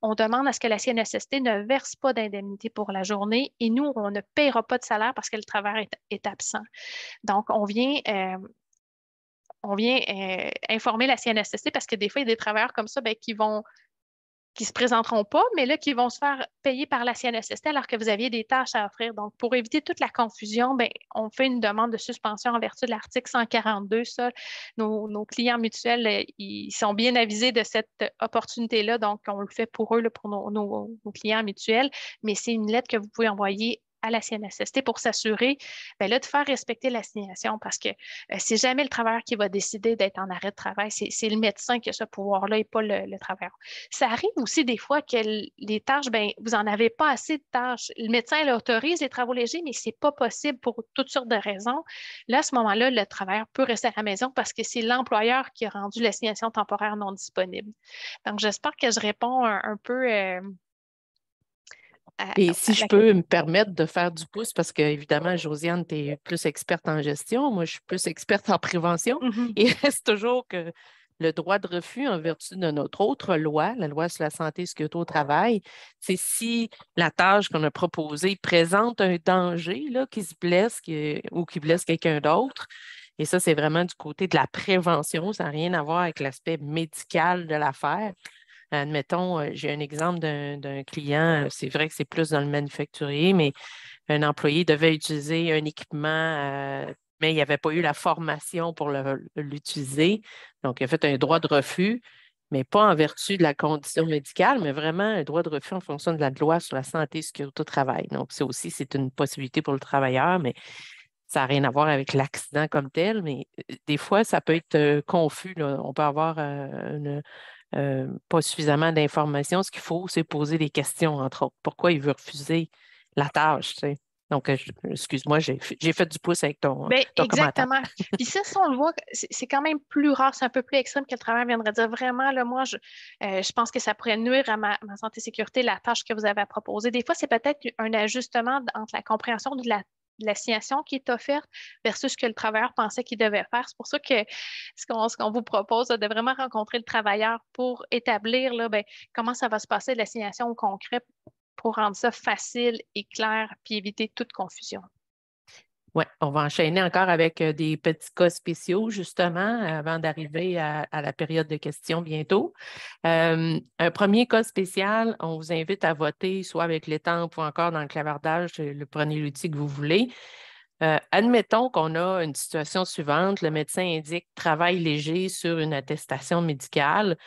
On demande à ce que la CNSST ne verse pas d'indemnité pour la journée et nous, on ne paiera pas de salaire parce que le travailleur est absent. Donc, on vient informer la CNSST parce que des fois, il y a des travailleurs comme ça qui ne se présenteront pas, mais là, qui vont se faire payer par la CNSST alors que vous aviez des tâches à offrir. Donc, pour éviter toute la confusion, on fait une demande de suspension en vertu de l'article 142. Ça, nos clients mutuels, ils sont bien avisés de cette opportunité-là, donc on le fait pour eux, là, pour nos clients mutuels, mais c'est une lettre que vous pouvez envoyer à la CNSST pour s'assurer de faire respecter l'assignation parce que c'est jamais le travailleur qui va décider d'être en arrêt de travail. C'est le médecin qui a ce pouvoir-là et pas le travailleur. Ça arrive aussi des fois que les tâches, vous n'en avez pas assez de tâches. Le médecin autorise les travaux légers, mais ce n'est pas possible pour toutes sortes de raisons. Là, à ce moment-là, le travailleur peut rester à la maison parce que c'est l'employeur qui a rendu l'assignation temporaire non disponible. Donc, j'espère que je réponds un peu Et si je peux me permettre de faire du pouce, parce que évidemment, Josiane, tu es plus experte en gestion, moi, je suis plus experte en prévention. Mm-hmm. Il reste toujours que le droit de refus en vertu de notre autre loi, la loi sur la santé et sécurité au travail, c'est si la tâche qu'on a proposée présente un danger là, qui se blesse ou qui blesse quelqu'un d'autre. Et ça, c'est vraiment du côté de la prévention. Ça n'a rien à voir avec l'aspect médical de l'affaire. Admettons, j'ai un exemple d'un client, c'est vrai que c'est plus dans le manufacturier, mais un employé devait utiliser un équipement, mais il n'avait pas eu la formation pour l'utiliser. Donc, il a fait un droit de refus, mais pas en vertu de la condition médicale, mais vraiment un droit de refus en fonction de la loi sur la santé et sécurité au travail. Donc, ça aussi, c'est une possibilité pour le travailleur, mais ça n'a rien à voir avec l'accident comme tel, mais des fois, ça peut être confus, là. On peut avoir pas suffisamment d'informations. Ce qu'il faut, c'est poser des questions, entre autres. Pourquoi il veut refuser la tâche, tu sais? Donc, excuse-moi, j'ai fait du pouce avec ton commentaire. Exactement. Puis ça, si on le voit, c'est quand même plus rare, c'est un peu plus extrême que le travailleur viendrait dire vraiment, là, moi, je pense que ça pourrait nuire à ma santé et sécurité, la tâche que vous avez à proposer. Des fois, c'est peut-être un ajustement entre la compréhension de l'assignation qui est offerte versus ce que le travailleur pensait qu'il devait faire. C'est pour ça que ce qu'on vous propose, de vraiment rencontrer le travailleur pour établir là, comment ça va se passer de l'assignation au concret pour rendre ça facile et clair puis éviter toute confusion. Oui, on va enchaîner encore avec des petits cas spéciaux, justement, avant d'arriver à la période de questions bientôt. Un premier cas spécial, on vous invite à voter soit avec l'étampe ou encore dans le clavardage, prenez l'outil que vous voulez. Admettons qu'on a une situation suivante, le médecin indique travail léger sur une attestation médicale.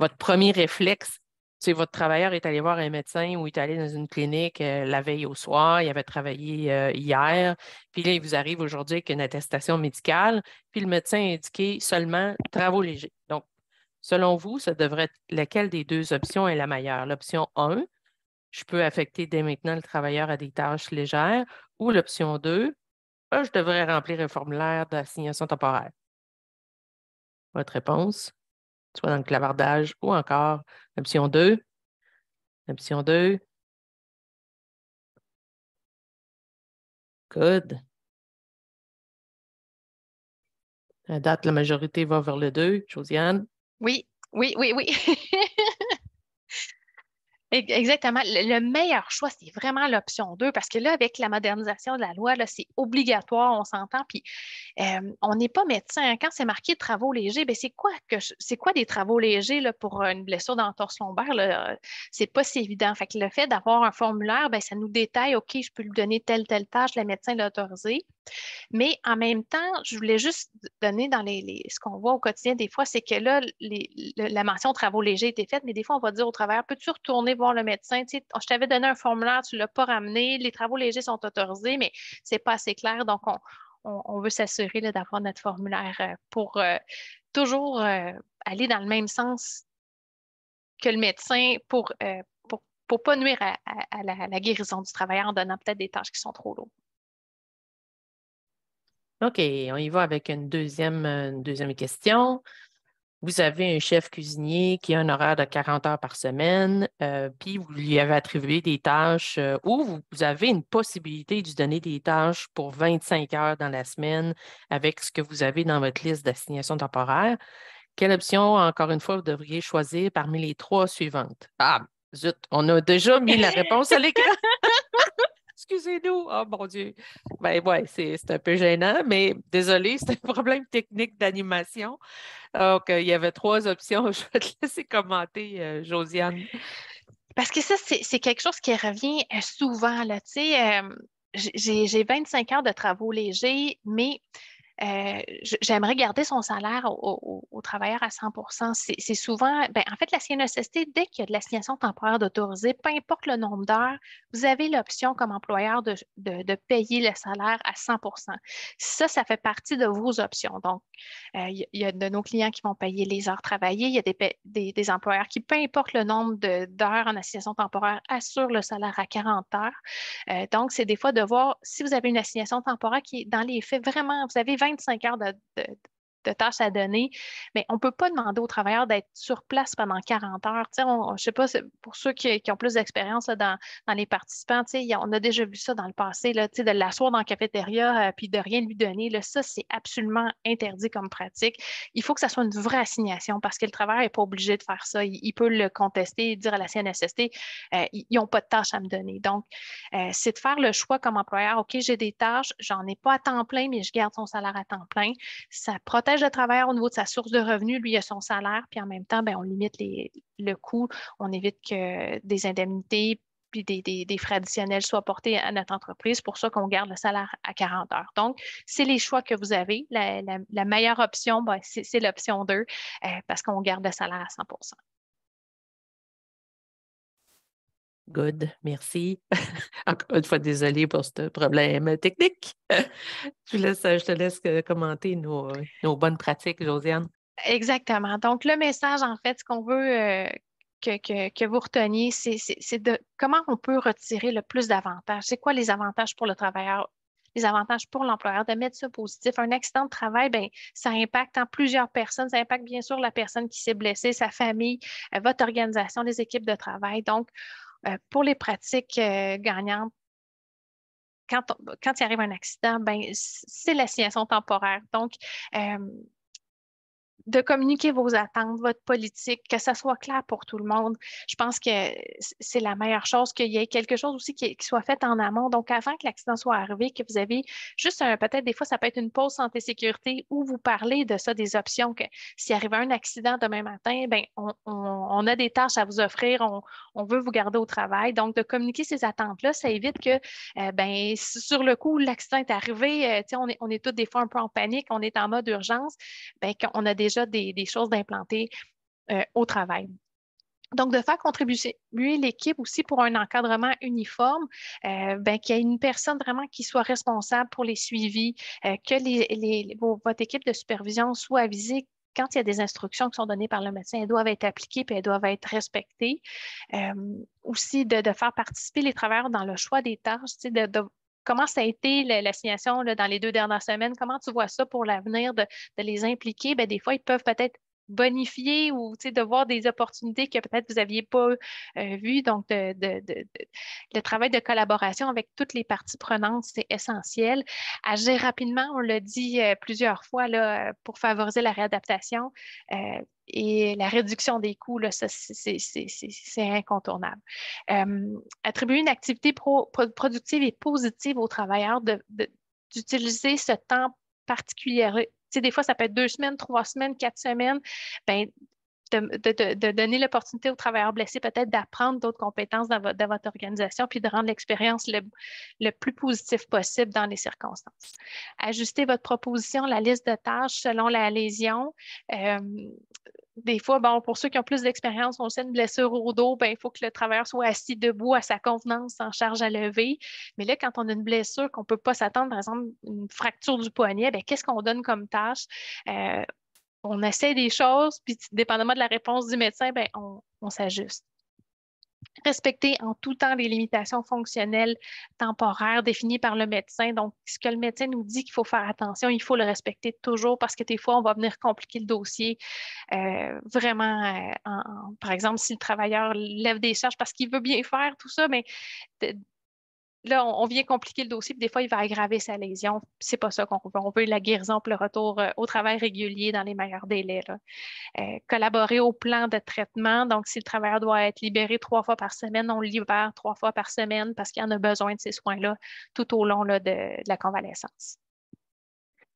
Votre premier réflexe, c'est votre travailleur est allé voir un médecin ou est allé dans une clinique la veille au soir, il avait travaillé hier, puis là, il vous arrive aujourd'hui avec une attestation médicale, puis le médecin a indiqué seulement travaux légers. Donc, selon vous, ça devrait être laquelle des deux options est la meilleure? L'option 1, je peux affecter dès maintenant le travailleur à des tâches légères, ou l'option 2, je devrais remplir un formulaire d'assignation temporaire. Votre réponse? Soit dans le clavardage ou encore l'option 2. L'option 2. Good. À date, la majorité va vers le 2. Josiane? Oui. Exactement. Le meilleur choix, c'est vraiment l'option 2 parce que là, avec la modernisation de la loi, là, c'est obligatoire, on s'entend. Puis, on n'est pas médecin. Quand c'est marqué travaux légers, c'est quoi des travaux légers là, pour une blessure d'entorse lombaire? Là? C'est pas si évident. Fait que le fait d'avoir un formulaire, ça nous détaille, OK, je peux lui donner telle tâche, le médecin l'a autorisé. Mais en même temps, je voulais juste donner dans ce qu'on voit au quotidien des fois, c'est que là, la mention travaux légers était faite, mais des fois, on va dire au travailleur, peux-tu retourner voir le médecin? Tu sais, je t'avais donné un formulaire, tu ne l'as pas ramené, les travaux légers sont autorisés, mais ce n'est pas assez clair. Donc, on veut s'assurer d'avoir notre formulaire pour toujours aller dans le même sens que le médecin pour pas nuire à la guérison du travailleur en donnant peut-être des tâches qui sont trop lourdes. OK, on y va avec une deuxième question. Vous avez un chef cuisinier qui a un horaire de 40 heures par semaine, puis vous lui avez attribué des tâches ou vous avez une possibilité de lui donner des tâches pour 25 heures dans la semaine avec ce que vous avez dans votre liste d'assignation temporaire. Quelle option, encore une fois, vous devriez choisir parmi les 3 suivantes? Ah, zut, on a déjà mis la réponse à l'écran. Excusez-nous. Oh mon Dieu. Ben ouais, c'est un peu gênant, mais désolé, c'est un problème technique d'animation. Donc, il y avait 3 options. Je vais te laisser commenter, Josiane. Parce que ça, c'est quelque chose qui revient souvent, là. Tu sais, j'ai 25 heures de travaux légers, mais j'aimerais garder son salaire au travailleur à 100%. C'est souvent, ben, en fait, la CNESST, dès qu'il y a de l'assignation temporaire d'autoriser, peu importe le nombre d'heures, vous avez l'option comme employeur de payer le salaire à 100%. Ça fait partie de vos options. Donc, il y a de nos clients qui vont payer les heures travaillées. Il y a des employeurs qui, peu importe le nombre d'heures en assignation temporaire, assurent le salaire à 40 heures. Donc, c'est des fois de voir si vous avez une assignation temporaire qui est dans les faits vraiment, vous avez 25 heures de tâches à donner, mais on ne peut pas demander aux travailleurs d'être sur place pendant 40 heures. Je ne sais pas, pour ceux qui ont plus d'expérience dans les participants, on a déjà vu ça dans le passé, là, de l'asseoir dans la cafétéria puis de rien lui donner. Là, ça, c'est absolument interdit comme pratique. Il faut que ça soit une vraie assignation parce que le travailleur n'est pas obligé de faire ça. Il peut le contester, dire à la CNSST, ils n'ont pas de tâches à me donner. Donc, c'est de faire le choix comme employeur. OK, j'ai des tâches, j'en ai pas à temps plein, mais je garde son salaire à temps plein. Ça protège le travailleur au niveau de sa source de revenus. Lui, il a son salaire, puis en même temps, ben, on limite le coût. On évite que des indemnités puis des frais additionnels soient portés à notre entreprise. C'est pour ça qu'on garde le salaire à 40 heures. Donc, c'est les choix que vous avez. La meilleure option, ben, c'est l'option 2 parce qu'on garde le salaire à 100%. Good, merci. Encore une fois, désolée pour ce problème technique. Je te laisse commenter nos bonnes pratiques, Josiane. Exactement. Donc, le message, en fait, ce qu'on veut que vous reteniez, c'est de comment on peut retirer le plus d'avantages. C'est quoi les avantages pour le travailleur, les avantages pour l'employeur, de mettre ça positif. Un accident de travail, bien, ça impacte plusieurs personnes. Ça impacte bien sûr la personne qui s'est blessée, sa famille, votre organisation, les équipes de travail. Donc, pour les pratiques gagnantes, quand il arrive un accident, ben, c'est l'assignation temporaire. Donc, de communiquer vos attentes, votre politique, que ça soit clair pour tout le monde. Je pense que c'est la meilleure chose, qu'il y ait quelque chose aussi qui soit fait en amont. Donc, avant que l'accident soit arrivé, que vous avez juste peut-être des fois, ça peut être une pause santé-sécurité où vous parlez de ça, des options, que s'il arrive un accident demain matin, ben, on a des tâches à vous offrir, on veut vous garder au travail. Donc, de communiquer ces attentes-là, ça évite que, ben, sur le coup, l'accident est arrivé, on est tous des fois un peu en panique, on est en mode urgence, ben, qu'on a déjà des choses d'implanter au travail. Donc, de faire contribuer l'équipe aussi pour un encadrement uniforme, ben, qu'il y ait une personne vraiment qui soit responsable pour les suivis, que votre équipe de supervision soit avisée quand il y a des instructions qui sont données par le médecin, elles doivent être appliquées et elles doivent être respectées. Aussi, de faire participer les travailleurs dans le choix des tâches, comment ça a été l'assignation dans les 2 dernières semaines? Comment tu vois ça pour l'avenir de les impliquer? Bien, des fois, ils peuvent peut-être bonifier ou de voir des opportunités que peut-être vous n'aviez pas vues. Donc, le travail de collaboration avec toutes les parties prenantes, c'est essentiel. Agir rapidement, on l'a dit plusieurs fois là, pour favoriser la réadaptation. Et la réduction des coûts, là, ça, c'est incontournable. Attribuer une activité productive et positive aux travailleurs, d'utiliser ce temps particulier. Des fois, ça peut être 2 semaines, 3 semaines, 4 semaines. Ben, de donner l'opportunité aux travailleurs blessés peut-être d'apprendre d'autres compétences dans votre organisation puis de rendre l'expérience le plus positif possible dans les circonstances. Ajuster votre proposition, la liste de tâches selon la lésion. Des fois, bon, pour ceux qui ont plus d'expérience, on sait une blessure au dos, ben, il faut que le travailleur soit assis debout à sa convenance sans charge à lever. Mais là, quand on a une blessure qu'on ne peut pas s'attendre, par exemple, une fracture du poignet, ben, qu'est-ce qu'on donne comme tâche? on essaie des choses, puis dépendamment de la réponse du médecin, ben, on s'ajuste. Respecter en tout temps les limitations fonctionnelles temporaires définies par le médecin. Donc, ce que le médecin nous dit qu'il faut faire attention, il faut le respecter toujours parce que des fois, on va venir compliquer le dossier. Vraiment, par exemple, si le travailleur lève des charges parce qu'il veut bien faire tout ça, mais là, on vient compliquer le dossier, puis des fois, il va aggraver sa lésion. C'est pas ça qu'on veut. On veut la guérison, puis le retour au travail régulier dans les meilleurs délais, là. Collaborer au plan de traitement. Donc, si le travailleur doit être libéré 3 fois par semaine, on le libère 3 fois par semaine parce qu'il en a besoin de ces soins-là tout au long là, de la convalescence.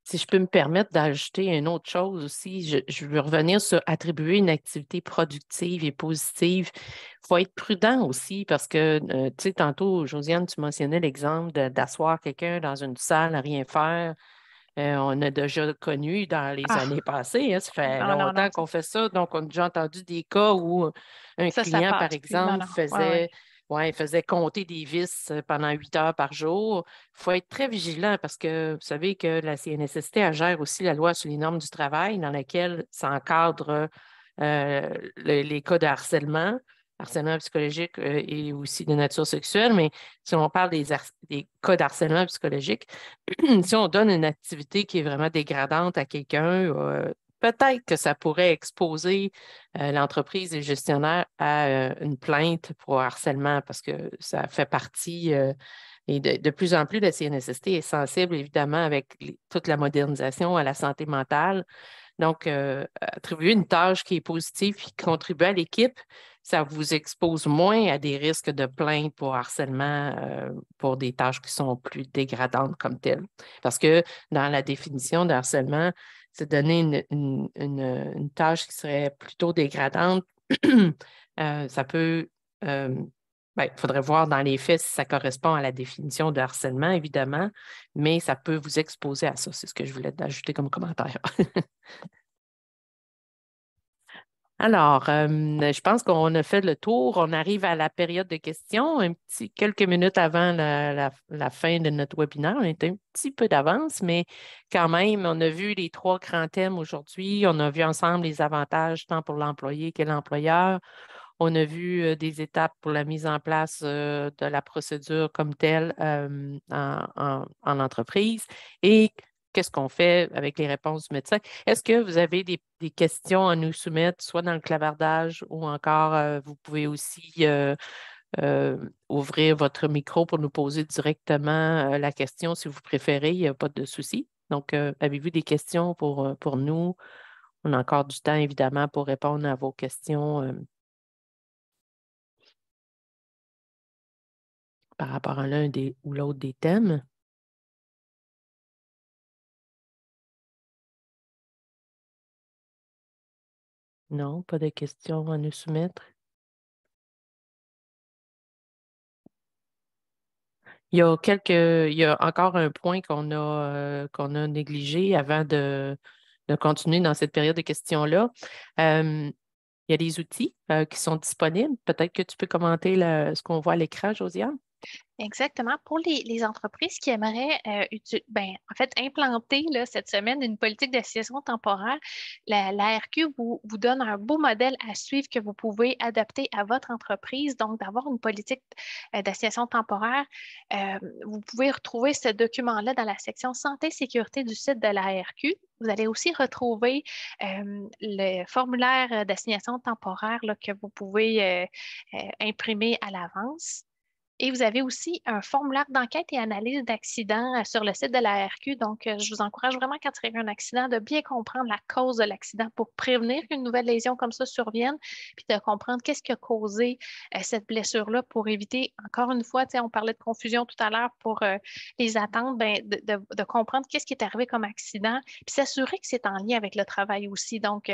Si je peux me permettre d'ajouter une autre chose aussi, je veux revenir sur attribuer une activité productive et positive. Il faut être prudent aussi parce que, tu sais, tantôt, Josiane, tu mentionnais l'exemple d'asseoir quelqu'un dans une salle à rien faire. On a déjà connu dans les années passées, hein, ça fait longtemps qu'on fait ça. Donc, on a déjà entendu des cas où un client, par exemple, faisait compter des vis pendant 8 heures par jour. Il faut être très vigilant parce que vous savez que la CNSST elle gère aussi la loi sur les normes du travail dans laquelle ça encadre les cas de harcèlement psychologique et aussi de nature sexuelle. Mais si on parle des cas d'harcèlement psychologique, si on donne une activité qui est vraiment dégradante à quelqu'un, peut-être que ça pourrait exposer l'entreprise et le gestionnaire à une plainte pour harcèlement parce que ça fait partie, et de plus en plus, la CNSST est sensible, évidemment, avec toute la modernisation à la santé mentale. Donc, attribuer une tâche qui est positive et qui contribue à l'équipe, ça vous expose moins à des risques de plainte pour harcèlement pour des tâches qui sont plus dégradantes comme telles. Parce que dans la définition de harcèlement, c'est donner une tâche qui serait plutôt dégradante. Ça peut. Il faudrait voir dans les faits si ça correspond à la définition de harcèlement, évidemment, mais ça peut vous exposer à ça. C'est ce que je voulais ajouter comme commentaire. Alors, je pense qu'on a fait le tour. On arrive à la période de questions, quelques minutes avant la fin de notre webinaire. On est un petit peu d'avance, mais quand même, on a vu les 3 grands thèmes aujourd'hui. On a vu ensemble les avantages tant pour l'employé que l'employeur. On a vu des étapes pour la mise en place de la procédure comme telle en entreprise et qu'est-ce qu'on fait avec les réponses du médecin. Est-ce que vous avez des questions à nous soumettre, soit dans le clavardage ou encore vous pouvez aussi ouvrir votre micro pour nous poser directement la question si vous préférez, il n'y a pas de souci. Donc, avez-vous des questions pour nous? On a encore du temps, évidemment, pour répondre à vos questions par rapport à l'un ou l'autre des thèmes. Non, pas de questions à nous soumettre. Il y a encore un point qu'on a négligé avant de continuer dans cette période de questions-là. Il y a des outils qui sont disponibles. Peut-être que tu peux commenter ce qu'on voit à l'écran, Josiane. Exactement. Pour les entreprises qui aimeraient en fait, implanter là, cette semaine une politique d'association temporaire, la RQ vous donne un beau modèle à suivre que vous pouvez adapter à votre entreprise. Donc, d'avoir une politique d'association temporaire, vous pouvez retrouver ce document-là dans la section santé et sécurité du site de la RQ. Vous allez aussi retrouver le formulaire d'assignation temporaire là, que vous pouvez imprimer à l'avance. Et vous avez aussi un formulaire d'enquête et analyse d'accident sur le site de la RQ. Donc, je vous encourage vraiment, quand il y a un accident, de bien comprendre la cause de l'accident pour prévenir qu'une nouvelle lésion comme ça survienne, puis de comprendre qu'est-ce qui a causé cette blessure-là pour éviter, encore une fois, on parlait de confusion tout à l'heure pour les attentes, de comprendre qu'est-ce qui est arrivé comme accident, puis s'assurer que c'est en lien avec le travail aussi. Donc,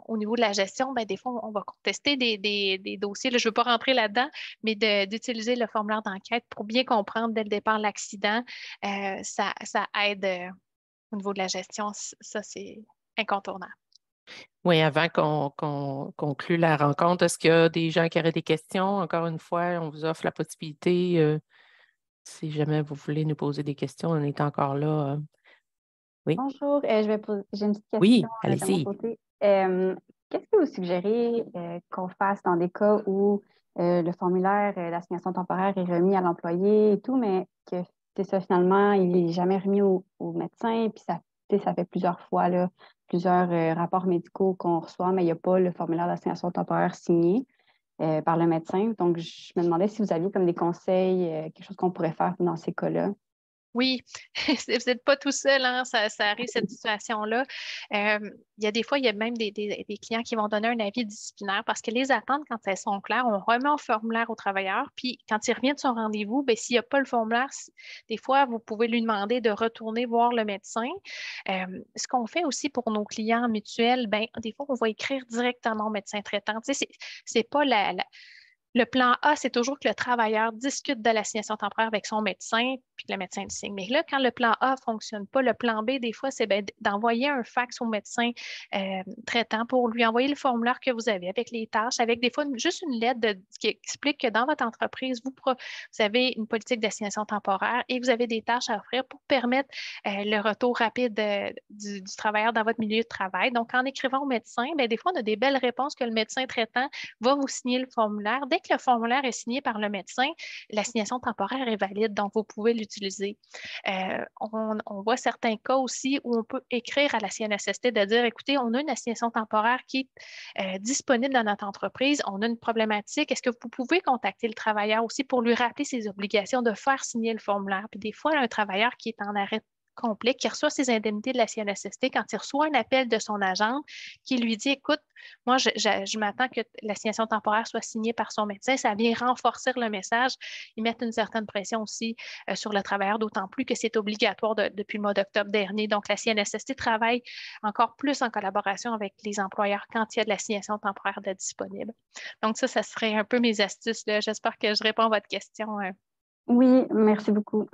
au niveau de la gestion, des fois, on va contester des dossiers. Là, je ne veux pas rentrer là-dedans, mais d'utiliser le formulaire d'enquête pour bien comprendre dès le départ l'accident, ça aide au niveau de la gestion. Ça, c'est incontournable. Oui, avant qu'on conclue la rencontre, est-ce qu'il y a des gens qui auraient des questions? Encore une fois, on vous offre la possibilité, si jamais vous voulez nous poser des questions, on est encore là Oui. Bonjour, j'ai une petite Oui, question de mon allez-y. côté. Qu'est-ce que vous suggérez qu'on fasse dans des cas où le formulaire d'assignation temporaire est remis à l'employé et tout, mais que c'est ça, finalement, il n'est jamais remis au médecin, puis ça, tu sais, ça fait plusieurs fois, là, plusieurs rapports médicaux qu'on reçoit, mais il n'y a pas le formulaire d'assignation temporaire signé par le médecin. Donc, je me demandais si vous aviez comme des conseils, quelque chose qu'on pourrait faire dans ces cas-là. Oui, vous n'êtes pas tout seul, hein, ça arrive, cette situation-là. Il y a des fois, il y a même des clients qui vont donner un avis disciplinaire parce que les attentes, quand elles sont claires, on remet un formulaire au travailleur, puis quand il revient de son rendez-vous, ben, s'il n'y a pas le formulaire, des fois, vous pouvez lui demander de retourner voir le médecin. Ce qu'on fait aussi pour nos clients mutuels, ben, des fois, on va écrire directement au médecin traitant. Tu sais, c'est pas le plan A, c'est toujours que le travailleur discute de l'assignation temporaire avec son médecin, puis que le médecin le signe. Mais là, quand le plan A ne fonctionne pas, le plan B, des fois, c'est d'envoyer un fax au médecin traitant pour lui envoyer le formulaire que vous avez avec les tâches, avec des fois juste une lettre qui explique que dans votre entreprise, vous avez une politique d'assignation temporaire et vous avez des tâches à offrir pour permettre le retour rapide du travailleur dans votre milieu de travail. Donc, en écrivant au médecin, bien, des fois, on a des belles réponses que le médecin traitant va vous signer le formulaire. Dès que le formulaire est signé par le médecin, l'assignation temporaire est valide, donc vous pouvez l'utiliser. On voit certains cas aussi où on peut écrire à la CNSST de dire, écoutez, on a une assignation temporaire qui est disponible dans notre entreprise, on a une problématique, est-ce que vous pouvez contacter le travailleur aussi pour lui rappeler ses obligations de faire signer le formulaire? Puis des fois, un travailleur qui est en arrêt complet, qui reçoit ses indemnités de la CNSST, quand il reçoit un appel de son agent qui lui dit, écoute, moi, je m'attends que l'assignation temporaire soit signée par son médecin. Ça vient renforcer le message. Ils mettent une certaine pression aussi sur le travailleur, d'autant plus que c'est obligatoire depuis le mois d'octobre dernier. Donc, la CNSST travaille encore plus en collaboration avec les employeurs quand il y a de l'assignation temporaire de disponible. Donc, ça serait un peu mes astuces. J'espère que je réponds à votre question. Oui, merci beaucoup.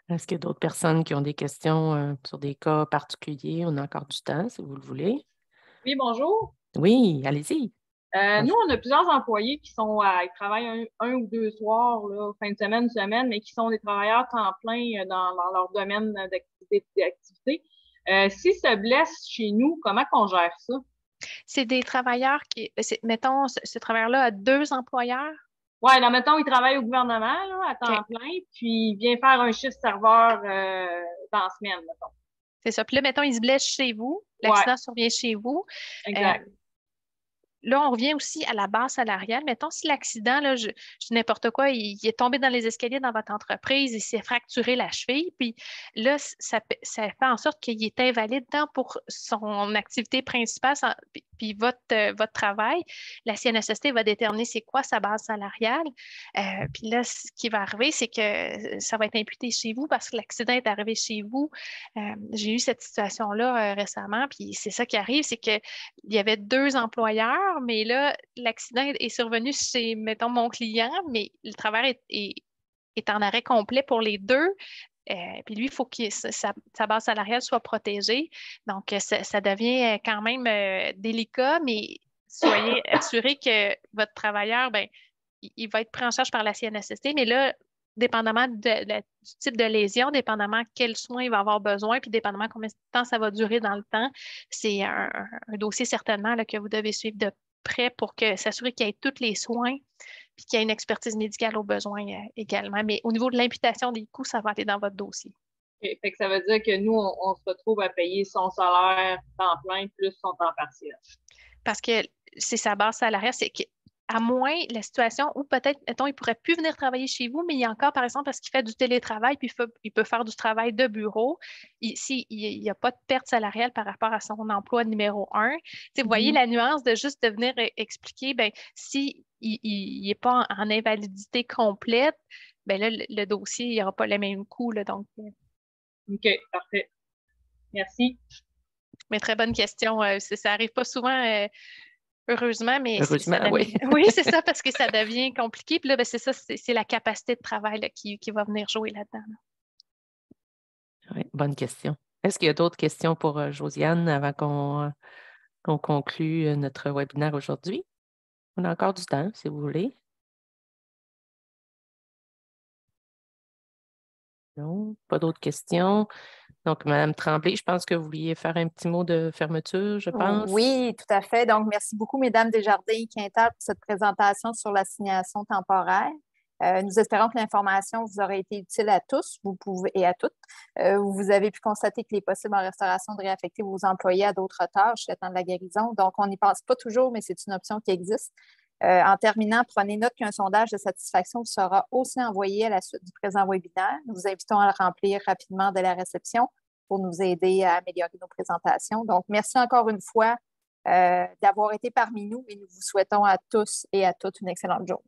Est-ce qu'il y a d'autres personnes qui ont des questions sur des cas particuliers? On a encore du temps, si vous le voulez. Oui, bonjour. Oui, allez-y. Nous, on a plusieurs employés qui ils travaillent un ou deux soirs, là, fin de semaine, semaine, mais qui sont des travailleurs temps plein dans leur domaine d'activité. S'ils se blessent chez nous, comment qu'on gère ça? C'est des travailleurs mettons, ce travailleur-là a 2 employeurs. Ouais, là, mettons, il travaille au gouvernement, là, à temps OK. plein, puis il vient faire un chiffre serveur dans la semaine, mettons. C'est ça. Puis là, mettons, il se blesse chez vous. Ouais, L'accident survient chez vous. exact. Là, on revient aussi à la base salariale. Mettons, si l'accident, là, je dis n'importe quoi, il est tombé dans les escaliers dans votre entreprise, il s'est fracturé la cheville, puis là, ça fait en sorte qu'il est invalide tant pour son activité principale, puis votre travail. La CNSST va déterminer c'est quoi sa base salariale. Puis là, ce qui va arriver, c'est que ça va être imputé chez vous parce que l'accident est arrivé chez vous. J'ai eu cette situation-là récemment, puis c'est ça qui arrive, c'est qu'il y avait 2 employeurs, mais là, l'accident est survenu chez, mettons, mon client, mais le travail est en arrêt complet pour les 2. Puis lui, il faut que sa base salariale soit protégée. Donc, ça devient quand même délicat, mais soyez assurés que votre travailleur, ben, il va être pris en charge par la CNSST, mais là, dépendamment du type de lésion, dépendamment quels soins il va avoir besoin, puis dépendamment combien de temps ça va durer dans le temps, c'est un dossier certainement là, que vous devez suivre de près pour s'assurer qu'il y ait tous les soins, puis qu'il y ait une expertise médicale au besoin également. Mais au niveau de l'imputation des coûts, ça va aller dans votre dossier. Okay. Fait que ça veut dire que nous, on se retrouve à payer son salaire temps plein plus son temps partiel. Parce que c'est sa base salariale, c'est que à moins la situation où peut-être, mettons, il ne pourrait plus venir travailler chez vous, mais il y a encore, par exemple, parce qu'il fait du télétravail, puis il peut faire du travail de bureau, s'il n'y a pas de perte salariale par rapport à son emploi numéro 1. Vous voyez la nuance de juste de venir expliquer, ben, s'il n'est pas en invalidité complète, ben là, le dossier, il n'y aura pas le même coût. Là, donc. OK, parfait. Merci. Mais très bonne question. Ça n'arrive pas souvent. Heureusement, mais Heureusement, oui. Oui, c'est ça, parce que ça devient compliqué. Puis là, ben, c'est ça, c'est la capacité de travail là, qui va venir jouer là-dedans. Oui, bonne question. Est-ce qu'il y a d'autres questions pour Josiane avant qu'on conclue notre webinaire aujourd'hui? On a encore du temps, si vous voulez. Non, pas d'autres questions. Donc, Mme Tremblay, je pense que vous vouliez faire un petit mot de fermeture, je pense. Oui, tout à fait. Donc, merci beaucoup, Mesdames Desjardins et Quintal, pour cette présentation sur l'assignation temporaire. Nous espérons que l'information vous aura été utile à tous et à toutes. Vous avez pu constater qu'il est possible en restauration de réaffecter vos employés à d'autres tâches le temps de la guérison. Donc, on n'y pense pas toujours, mais c'est une option qui existe. En terminant, prenez note qu'un sondage de satisfaction vous sera aussi envoyé à la suite du présent webinaire. Nous vous invitons à le remplir rapidement dès la réception pour nous aider à améliorer nos présentations. Donc, merci encore une fois d'avoir été parmi nous et nous vous souhaitons à tous et à toutes une excellente journée.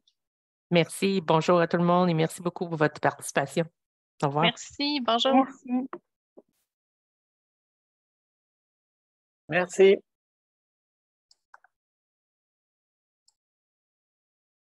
Merci. Bonjour à tout le monde et merci beaucoup pour votre participation. Au revoir. Merci. Bonjour. Merci. Merci.